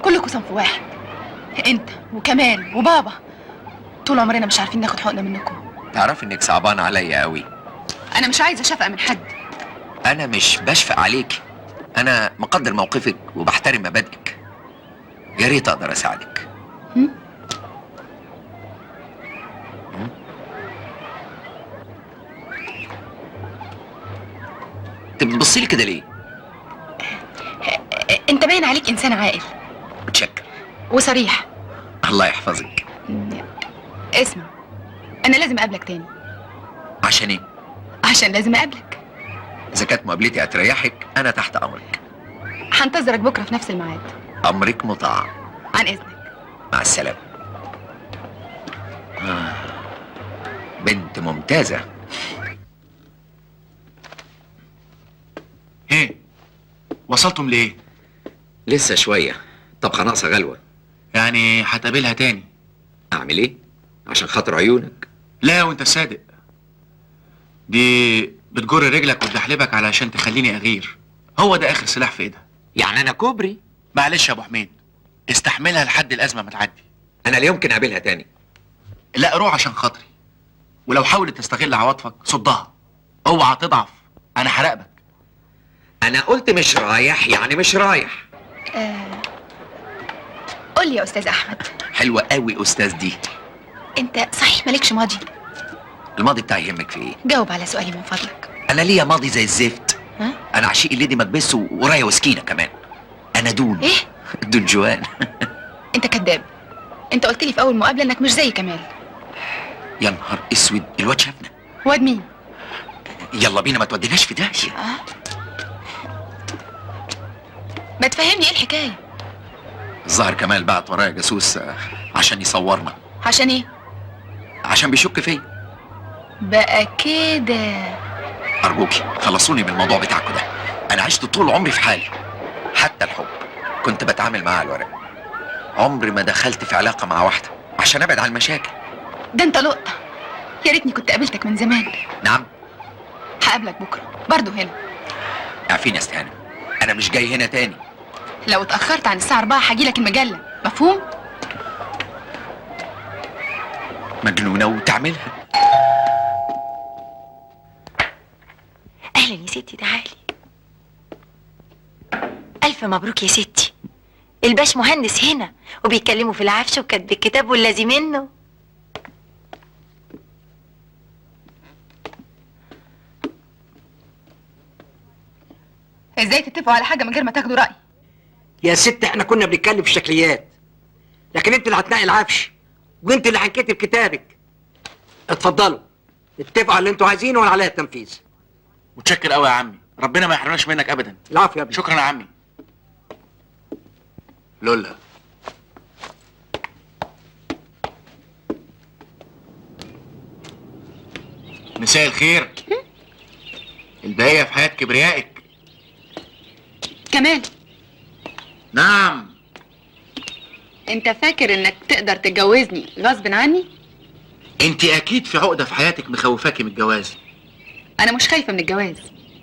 S6: كلكم صنف واحد، انت وكمال وبابا. طول عمرنا مش عارفين ناخد حقنا منكم.
S9: تعرف انك صعبان عليا قوي.
S6: انا مش عايزه شفقه من حد.
S9: انا مش بشفق عليك، انا مقدر موقفك وبحترم مبادئك. يا ريت اقدر اساعدك. انت بتبصي لي كده ليه؟
S6: انت باين عليك انسان عاقل.
S9: متشكر.
S6: وصريح.
S9: الله يحفظك.
S6: اسمع، انا لازم اقابلك تاني.
S9: عشان ايه؟
S6: عشان لازم اقابلك.
S9: اذا كانت مقابلتي هتريحك انا تحت امرك.
S6: هنتظرك بكره في نفس الميعاد.
S9: امرك مطاع.
S6: عن اذنك.
S9: مع السلامه. بنت ممتازه.
S8: ايه؟ وصلتم ليه؟
S9: لسه شويه، طبخه ناقصه غلوه.
S8: يعني هتقابلها تاني؟
S9: اعمل ايه؟ عشان خاطر عيونك؟
S8: لا وانت صادق. دي بتجر رجلك وتدحلبك علشان تخليني اغير. هو ده اخر سلاح في ايدها.
S9: يعني انا كوبري؟
S8: معلش يا ابو حميد، استحملها لحد الازمه ما تعدي.
S9: انا لا يمكن اقابلها تاني.
S8: لا روح عشان خاطري، ولو حاولت تستغل عواطفك صدها، اوعى تضعف، انا هراقبك.
S9: انا قلت مش رايح يعني مش رايح.
S6: قول لي يا استاذ احمد،
S9: حلوه قوي استاذ دي.
S6: انت صحيح مالكش ماضي؟
S9: الماضي بتاعي يهمك في ايه؟
S6: جاوب على سؤالي من فضلك.
S9: انا ليا ماضي زي الزفت.
S6: ها؟
S9: انا عشيق الليدي مكبس ورايا وسكينه كمان. انا دون.
S6: ايه؟
S9: دون جوان.
S6: انت كذاب. انت قلت لي في اول مقابله انك مش زي كمال.
S9: يا نهار اسود، الواد شافنا.
S6: واد مين؟
S9: يلا بينا ما توديناش في داهيه.
S6: ما تفهمني ايه الحكايه؟
S9: الظاهر كمال بعت ورايا جاسوس عشان يصورنا.
S6: عشان ايه؟
S9: عشان بيشك فيا.
S6: بقى كده.
S9: ارجوكي خلصوني من الموضوع بتاعكم ده. انا عشت طول عمري في حالي، حتى الحب كنت بتعامل معاه على الورق. عمري ما دخلت في علاقه مع واحده عشان ابعد عن المشاكل.
S6: ده انت لقطه. يا ريتني كنت قابلتك من زمان.
S9: نعم.
S6: هقابلك بكره برضه هنا.
S9: عارفين يا استهانه، انا مش جاي هنا تاني.
S6: لو اتاخرت عن الساعه 4 هجيلك المجله، مفهوم؟
S9: مجنونه وتعملها.
S1: اهلا يا ستي، تعالي. الف مبروك يا ستي. الباش مهندس هنا وبيتكلموا في العفش وكاتب الكتاب والذي منه.
S6: ازاي تتفقوا على حاجه من غير ما تاخدوا راي؟
S5: يا ست احنا كنا بنتكلم في الشكليات، لكن انت اللي هتنقي العفش وانت اللي هنكتب كتابك. اتفضلوا اتفقوا على اللي انتوا عايزينه وانا عليا التنفيذ.
S8: متشكر قوي يا عمي، ربنا ما يحرمناش منك ابدا.
S5: العفو يا ابني.
S8: شكرا يا عمي. لولا، مساء الخير. الباقية في حياة كبريائك.
S6: كمال،
S8: نعم.
S6: انت فاكر انك تقدر تتجوزني غصب عني؟
S8: انت اكيد في عقدة في حياتك مخوفاكي من الجواز.
S6: انا مش خايفه من الجواز،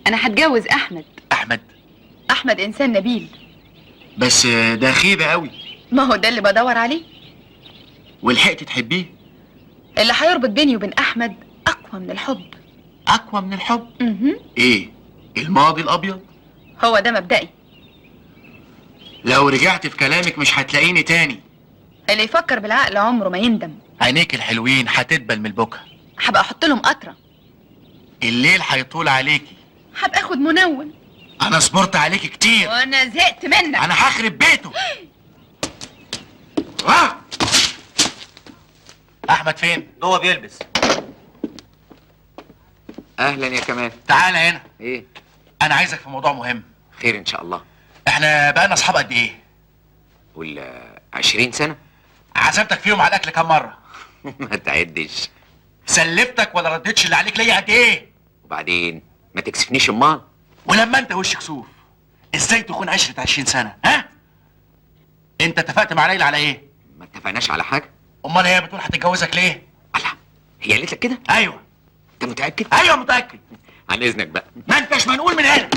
S6: انا هتجوز احمد. احمد انسان نبيل.
S8: بس ده خيبة قوي.
S6: ما هو ده اللي بدور عليه.
S8: ولحقت تحبيه؟
S6: اللي هيربط بيني وبين احمد اقوى من الحب.
S8: اقوى من الحب؟ ايه؟ الماضي الابيض؟
S6: هو ده مبدئي.
S8: لو رجعت في كلامك مش هتلاقيني تاني.
S6: اللي يفكر بالعقل عمره ما يندم.
S8: عينيك الحلوين هتدبل من البكا.
S6: هبقى احط لهم قطره.
S8: الليل هيطول عليكي.
S6: هبقى اخد منون.
S8: انا صبرت عليكي كتير
S6: وانا زهقت منك.
S8: انا هخرب بيته. احمد فين؟
S3: جوه بيلبس.
S9: اهلا يا كمال.
S8: تعالى هنا.
S9: ايه؟
S8: انا عايزك في موضوع مهم.
S9: خير ان شاء الله.
S8: احنا بقينا اصحاب قد ايه؟
S9: قول 20 سنه.
S8: عزمتك فيهم على الاكل كام مره؟
S9: ما تعدش.
S8: سلفتك ولا رديتش اللي عليك ليا قد ايه؟
S9: وبعدين ما تكسفنيش امال.
S8: ولما انت وشك كسوف ازاي تكون عشرة 20 سنه؟ ها؟ انت اتفقت مع ليلى على ايه؟
S9: ما اتفقناش على حاجه.
S8: امال هي بتقول هتتجوزك ليه؟
S9: هي قالت لك كده؟
S8: ايوه.
S9: انت متاكد؟
S8: ايوه متاكد.
S9: عن اذنك بقى.
S8: ما انتش منقول من هنا.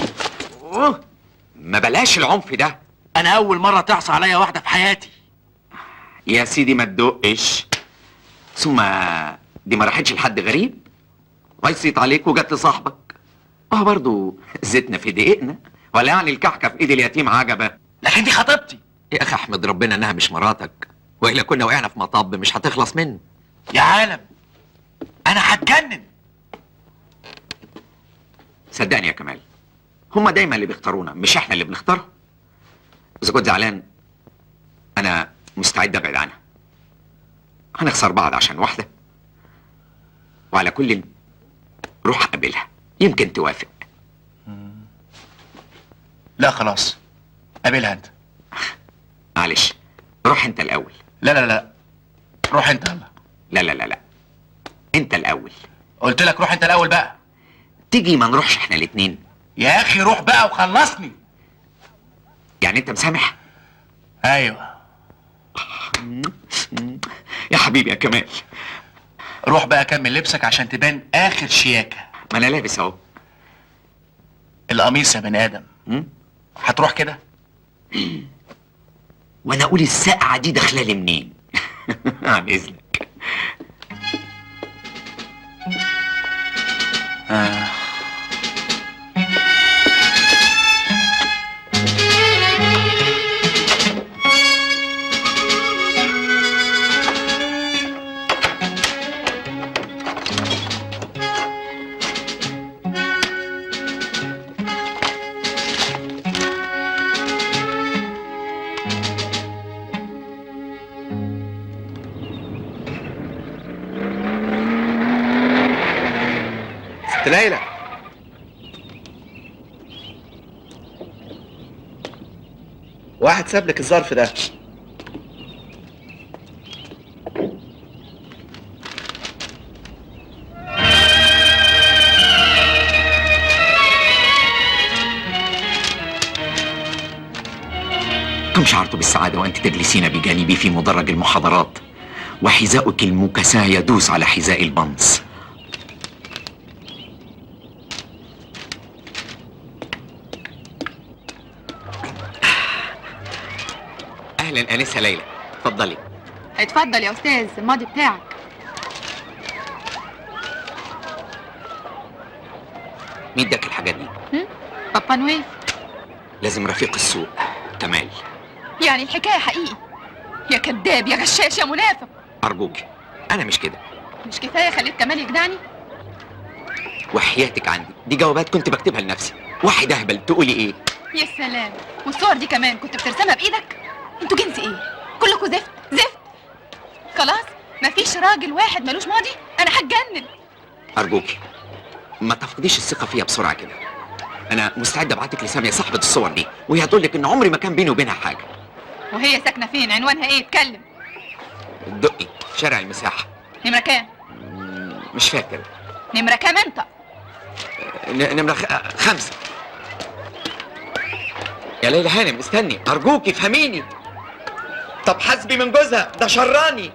S9: ما بلاش العنف ده.
S8: انا اول مره تعصى عليا واحده في حياتي.
S9: يا سيدي ما تدقش. ثم دي ما راحتش لحد غريب، غيصت عليك وجت لصاحبك. برضه زيتنا في دقيقنا، ولا يعني الكحكه في ايد اليتيم عجبه.
S8: لكن دي خطيبتي.
S9: يا اخي احمد ربنا انها مش مراتك، والا كنا وقعنا في مطب مش هتخلص منه.
S8: يا عالم انا هتجنن.
S9: صدقني يا كمال، هما دايما اللي بيختارونا مش احنا اللي بنختارهم. اذا كنت زعلان انا مستعد ابعد عنها. هنخسر بعض عشان واحده، وعلى كل روح قابلها يمكن توافق.
S8: لا خلاص، قابلها انت.
S9: معلش روح انت الاول.
S8: لا لا لا، روح انت. يلا.
S9: لا لا لا لا، انت الاول.
S8: قلت لك روح انت الاول بقى.
S9: تيجي ما نروحش احنا الاتنين؟
S8: يا اخي روح بقى وخلصني.
S9: يعني انت مسامح؟
S8: ايوه.
S9: يا حبيبي يا كمال.
S8: روح بقى كمل لبسك عشان تبان اخر شياكه.
S9: ما انا لابس اهو.
S8: القميص يا بني ادم هتروح كده؟
S9: وانا اقول السقعه دي داخله لي منين؟ عن اذنك.
S3: ست ليلى، واحد ساب لك الظرف ده.
S9: كم شعرت بالسعادة وأنت تجلسين بجانبي في مدرج المحاضرات وحذاؤك المكساة يدوس على حذاء البنص. أهلا أنسة ليلى، اتفضلي.
S6: اتفضل يا استاذ، الماضي بتاعك.
S9: مين اداك الحاجات دي؟
S6: بابا نويل.
S9: لازم رفيق السوق كمال.
S6: يعني الحكايه حقيقي؟ يا كذاب يا غشاش يا منافق.
S9: أرجوك، أنا مش كده.
S6: مش كفايه خليت كمال يخدعني؟
S9: وحياتك عندي دي جوابات كنت بكتبها لنفسي. واحد أهبل تقولي إيه؟
S6: يا سلام، والصور دي كمان كنت بترسمها بايدك؟ انتوا جنس ايه؟ كلكوا زفت زفت. خلاص مفيش راجل واحد ملوش ماضي؟ انا هتجنن.
S9: أرجوك ما تفقديش الثقة فيا بسرعة كده. أنا مستعد أبعتك لسامية صاحبة الصور دي، وهي هتقول لك إن عمري ما كان بيني وبينها حاجة.
S6: وهي ساكنه فين؟ عنوانها ايه؟ اتكلم.
S9: الدقي، شارع المساحة.
S6: نمره كام؟
S9: مش فاكر.
S6: نمره كام انت؟
S9: نمرة 5. يا ليلى هانم استني أرجوك افهميني. طب حسبي من جوزها ده شراني.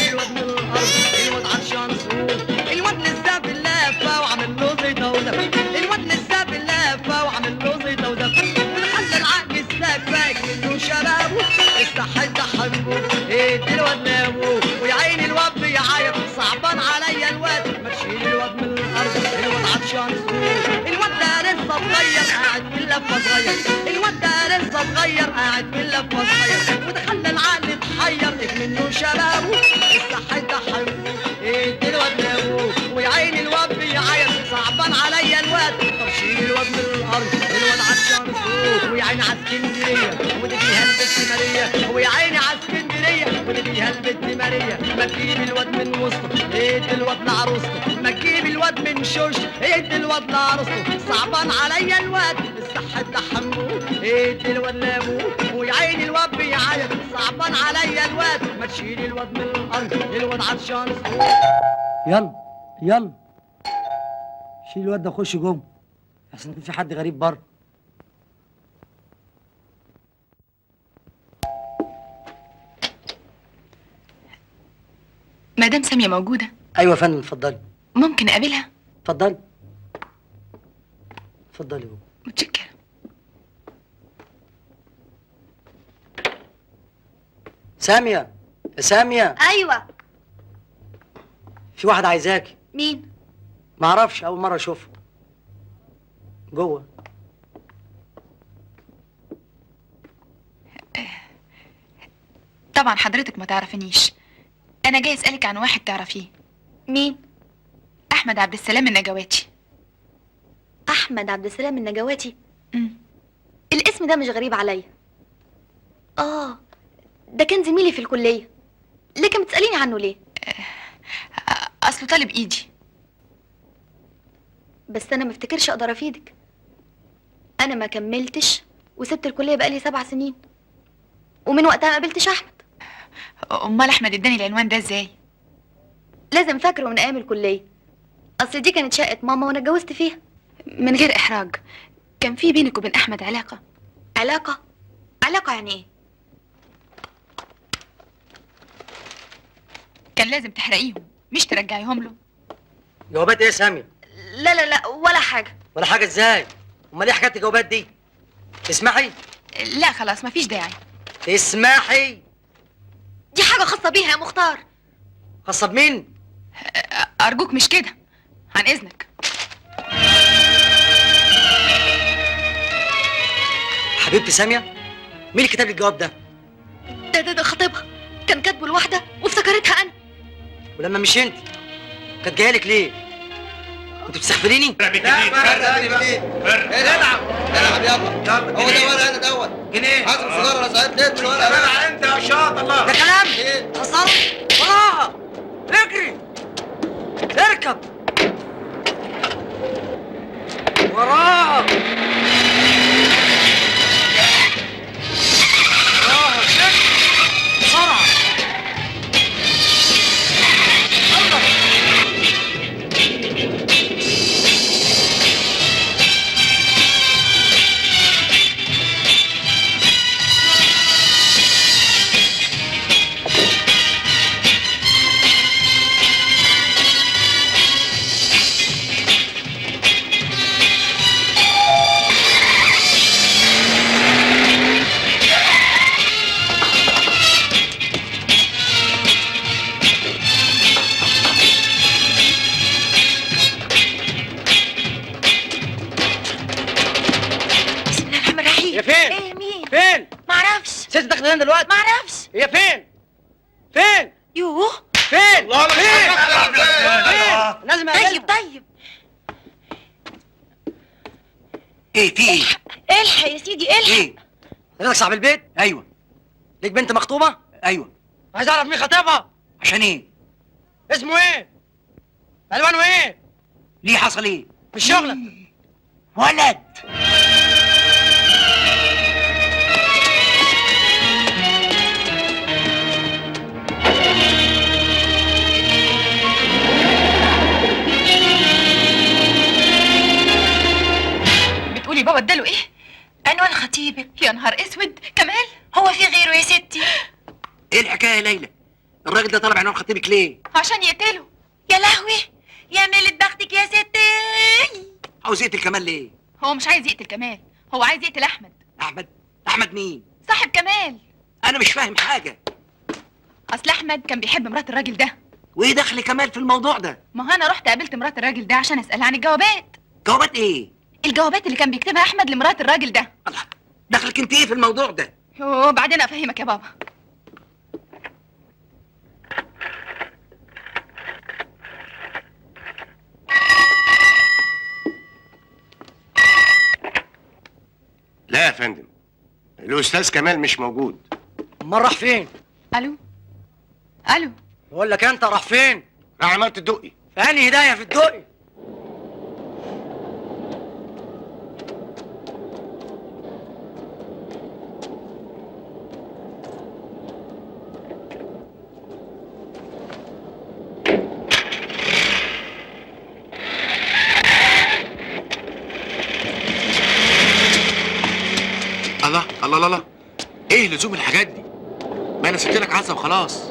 S16: الواد من الارض، الواد عطشان سوق، الواد لسه باللافه وعامل له زيطه وزف، الواد لسه باللافه وعامل له زيطه وزف، ونحل العقل السكسك منه شبابه، الصح يضحكه ادي الواد لابوه، ويا عيني الواد بيعيط صعبان عليا الواد، ما تشيل الواد من الارض، الواد عطشان سوق، الواد ده لسه صغير قاعد في اللفه صغير، الواد ده لسه صغير قاعد في اللفه صغير، ودخل العقل اتحير منه شبابه، الصح يضحكه ادي الواد لابوه، ويا عيني الواد بيعيط صعبان عليا الواد، طب شيل الواد من الارض، الواد عطشان سوق، ويا عيني عالاسكندريه ودي فيها البت ماريه، ويا عيني عالاسكندريه ودي فيها البت ماريه، ما تجيب الواد من وسطه ادي الواد لعروسته، ما تجيب الواد من شوش ادي الواد لعروسته، صعبان عليا الواد الصح يضحكه ادي الواد لابوه، ويا عيني الواد بيعيط صعبان عليا الواد، ما تشيل الواد من الارض، الواد عطشان سوق.
S17: يلا يلا شيل الواد ده خش جوه احسن يكون في حد غريب بره.
S6: مدام ساميه موجوده؟
S17: ايوه يا فندم اتفضلي.
S6: ممكن اقابلها؟
S17: اتفضلي اتفضلي جوه.
S6: متشكره.
S17: ساميه يا ساميه.
S14: ايوه.
S17: في واحد عايزاكي.
S14: مين؟
S17: معرفش، اول مره اشوفه. جوه.
S6: طبعا حضرتك ما تعرفنيش، انا جاي اسالك عن واحد تعرفيه.
S14: مين؟
S6: احمد عبد السلام النجواتي.
S14: احمد عبد السلام النجواتي؟ الاسم ده مش غريب عليا. ده كان زميلي في الكليه. لكن بتساليني عنه ليه؟
S6: اصله طالب ايدي.
S14: بس انا ما افتكرش اقدر افيدك. انا ما كملتش وسبت الكليه بقالي 7 سنين، ومن وقتها ما قابلتش احمد.
S6: امال احمد اداني العنوان ده ازاي؟
S14: لازم فاكره من ايام الكليه، اصل دي كانت شقه ماما وانا اتجوزت فيها.
S6: من غير احراج، كان في بينك وبين احمد علاقه؟
S14: علاقه
S6: علاقه يعني ايه؟ كان لازم تحرقيهم مش ترجعيهم له.
S17: جوابات ايه يا ساميه؟
S2: لا لا لا ولا حاجه.
S17: ولا حاجه ازاي؟ امال ايه حكايه الجوابات دي؟ تسمحي؟
S6: لا خلاص مفيش داعي.
S17: تسمحي؟
S2: دي حاجه خاصه بيها يا مختار.
S17: خاصه بمين؟
S6: ارجوك مش كده، عن اذنك.
S17: حبيبتي ساميه، مين اللي كتب لي الجواب ده؟
S2: ده خطيبها، كان كاتبه لوحده وافتكرتها انا.
S17: ولما مش انت كانت جايه لك ليه؟ كنت بتستخبريني؟
S16: لا العب يلا هو ده ورقه انا دوت جنيه حاسب سيجاره ولا ساعات ليه ورقه انت يا شاطر الله
S17: ده كلام حصلت وراها اجري اركب وراها بسرعه هي فين؟
S2: ايه مين؟
S17: فين؟
S2: معرفش.
S17: ست داخله هنا دلوقتي؟
S2: معرفش.
S17: هي فين؟ فين؟
S2: يوه
S17: فين؟
S16: الله
S17: فين؟ فين؟ لازم
S2: طيب طيب
S5: ايه في ايه؟
S2: الحق يا سيدي الحق.
S5: ايه؟
S17: حضرتك صاحب البيت؟
S5: ايوه.
S17: ليك بنت مخطوبه؟
S5: ايوه.
S17: عايز اعرف مين خطيبها.
S5: عشان ايه؟
S17: اسمه ايه؟ الوانه ايه؟
S5: ليه حصل ايه؟
S17: في شغلك؟
S5: ولد.
S6: بتقولي بابا اداله ايه؟
S1: عنوان خطيبك.
S6: يا نهار اسود كمال.
S1: هو في غيره يا ستي؟
S5: ايه الحكايه يا ليلى؟ الراجل ده طلب عنوان خطيبك ليه؟
S6: عشان يقتله.
S1: يا لهوي يا ميلة بختك يا ستي.
S5: عاوز يقتل كمال ليه؟
S6: هو مش عايز يقتل كمال، هو عايز يقتل احمد.
S5: احمد؟ احمد مين؟
S6: صاحب كمال.
S5: انا مش فاهم حاجه.
S6: اصل احمد كان بيحب مرات الراجل ده.
S5: وايه دخل كمال في الموضوع ده؟
S6: ما هو انا رحت قابلت مرات الراجل ده عشان اسالها عن الجوابات.
S5: جوابات ايه؟
S6: الجوابات اللي كان بيكتبها احمد لمرات الراجل ده.
S5: دخلك انت ايه في الموضوع ده؟
S6: وبعدين افهمك يا بابا.
S11: لا يا فندم، الاستاذ كمال مش موجود.
S17: امال راح فين؟
S6: الو الو.
S17: بقول لك انت راح فين؟
S11: راح عمارة الدقي.
S17: في انهي هدايه في الدقي؟
S8: الله الله الله، ايه لزوم الحاجات دي؟ ما انا سبت لك عزه وخلاص.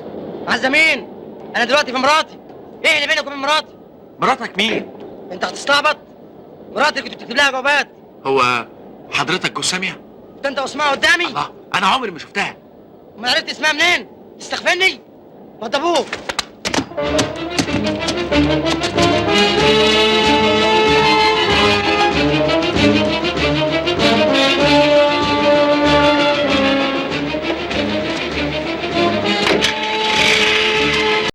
S17: عزه مين؟ انا دلوقتي في مراتي. ايه اللي بينك وبين مراتي؟
S8: مراتك مين؟
S17: انت هتستعبط؟ مراتي كنت بتكتب لها جوابات.
S8: هو حضرتك جوز ساميه؟
S17: ده انت واسمها قدامي؟
S8: الله، انا عمري ما شفتها.
S17: ما عرفت اسمها منين؟ تستغفلني؟ وضبوك.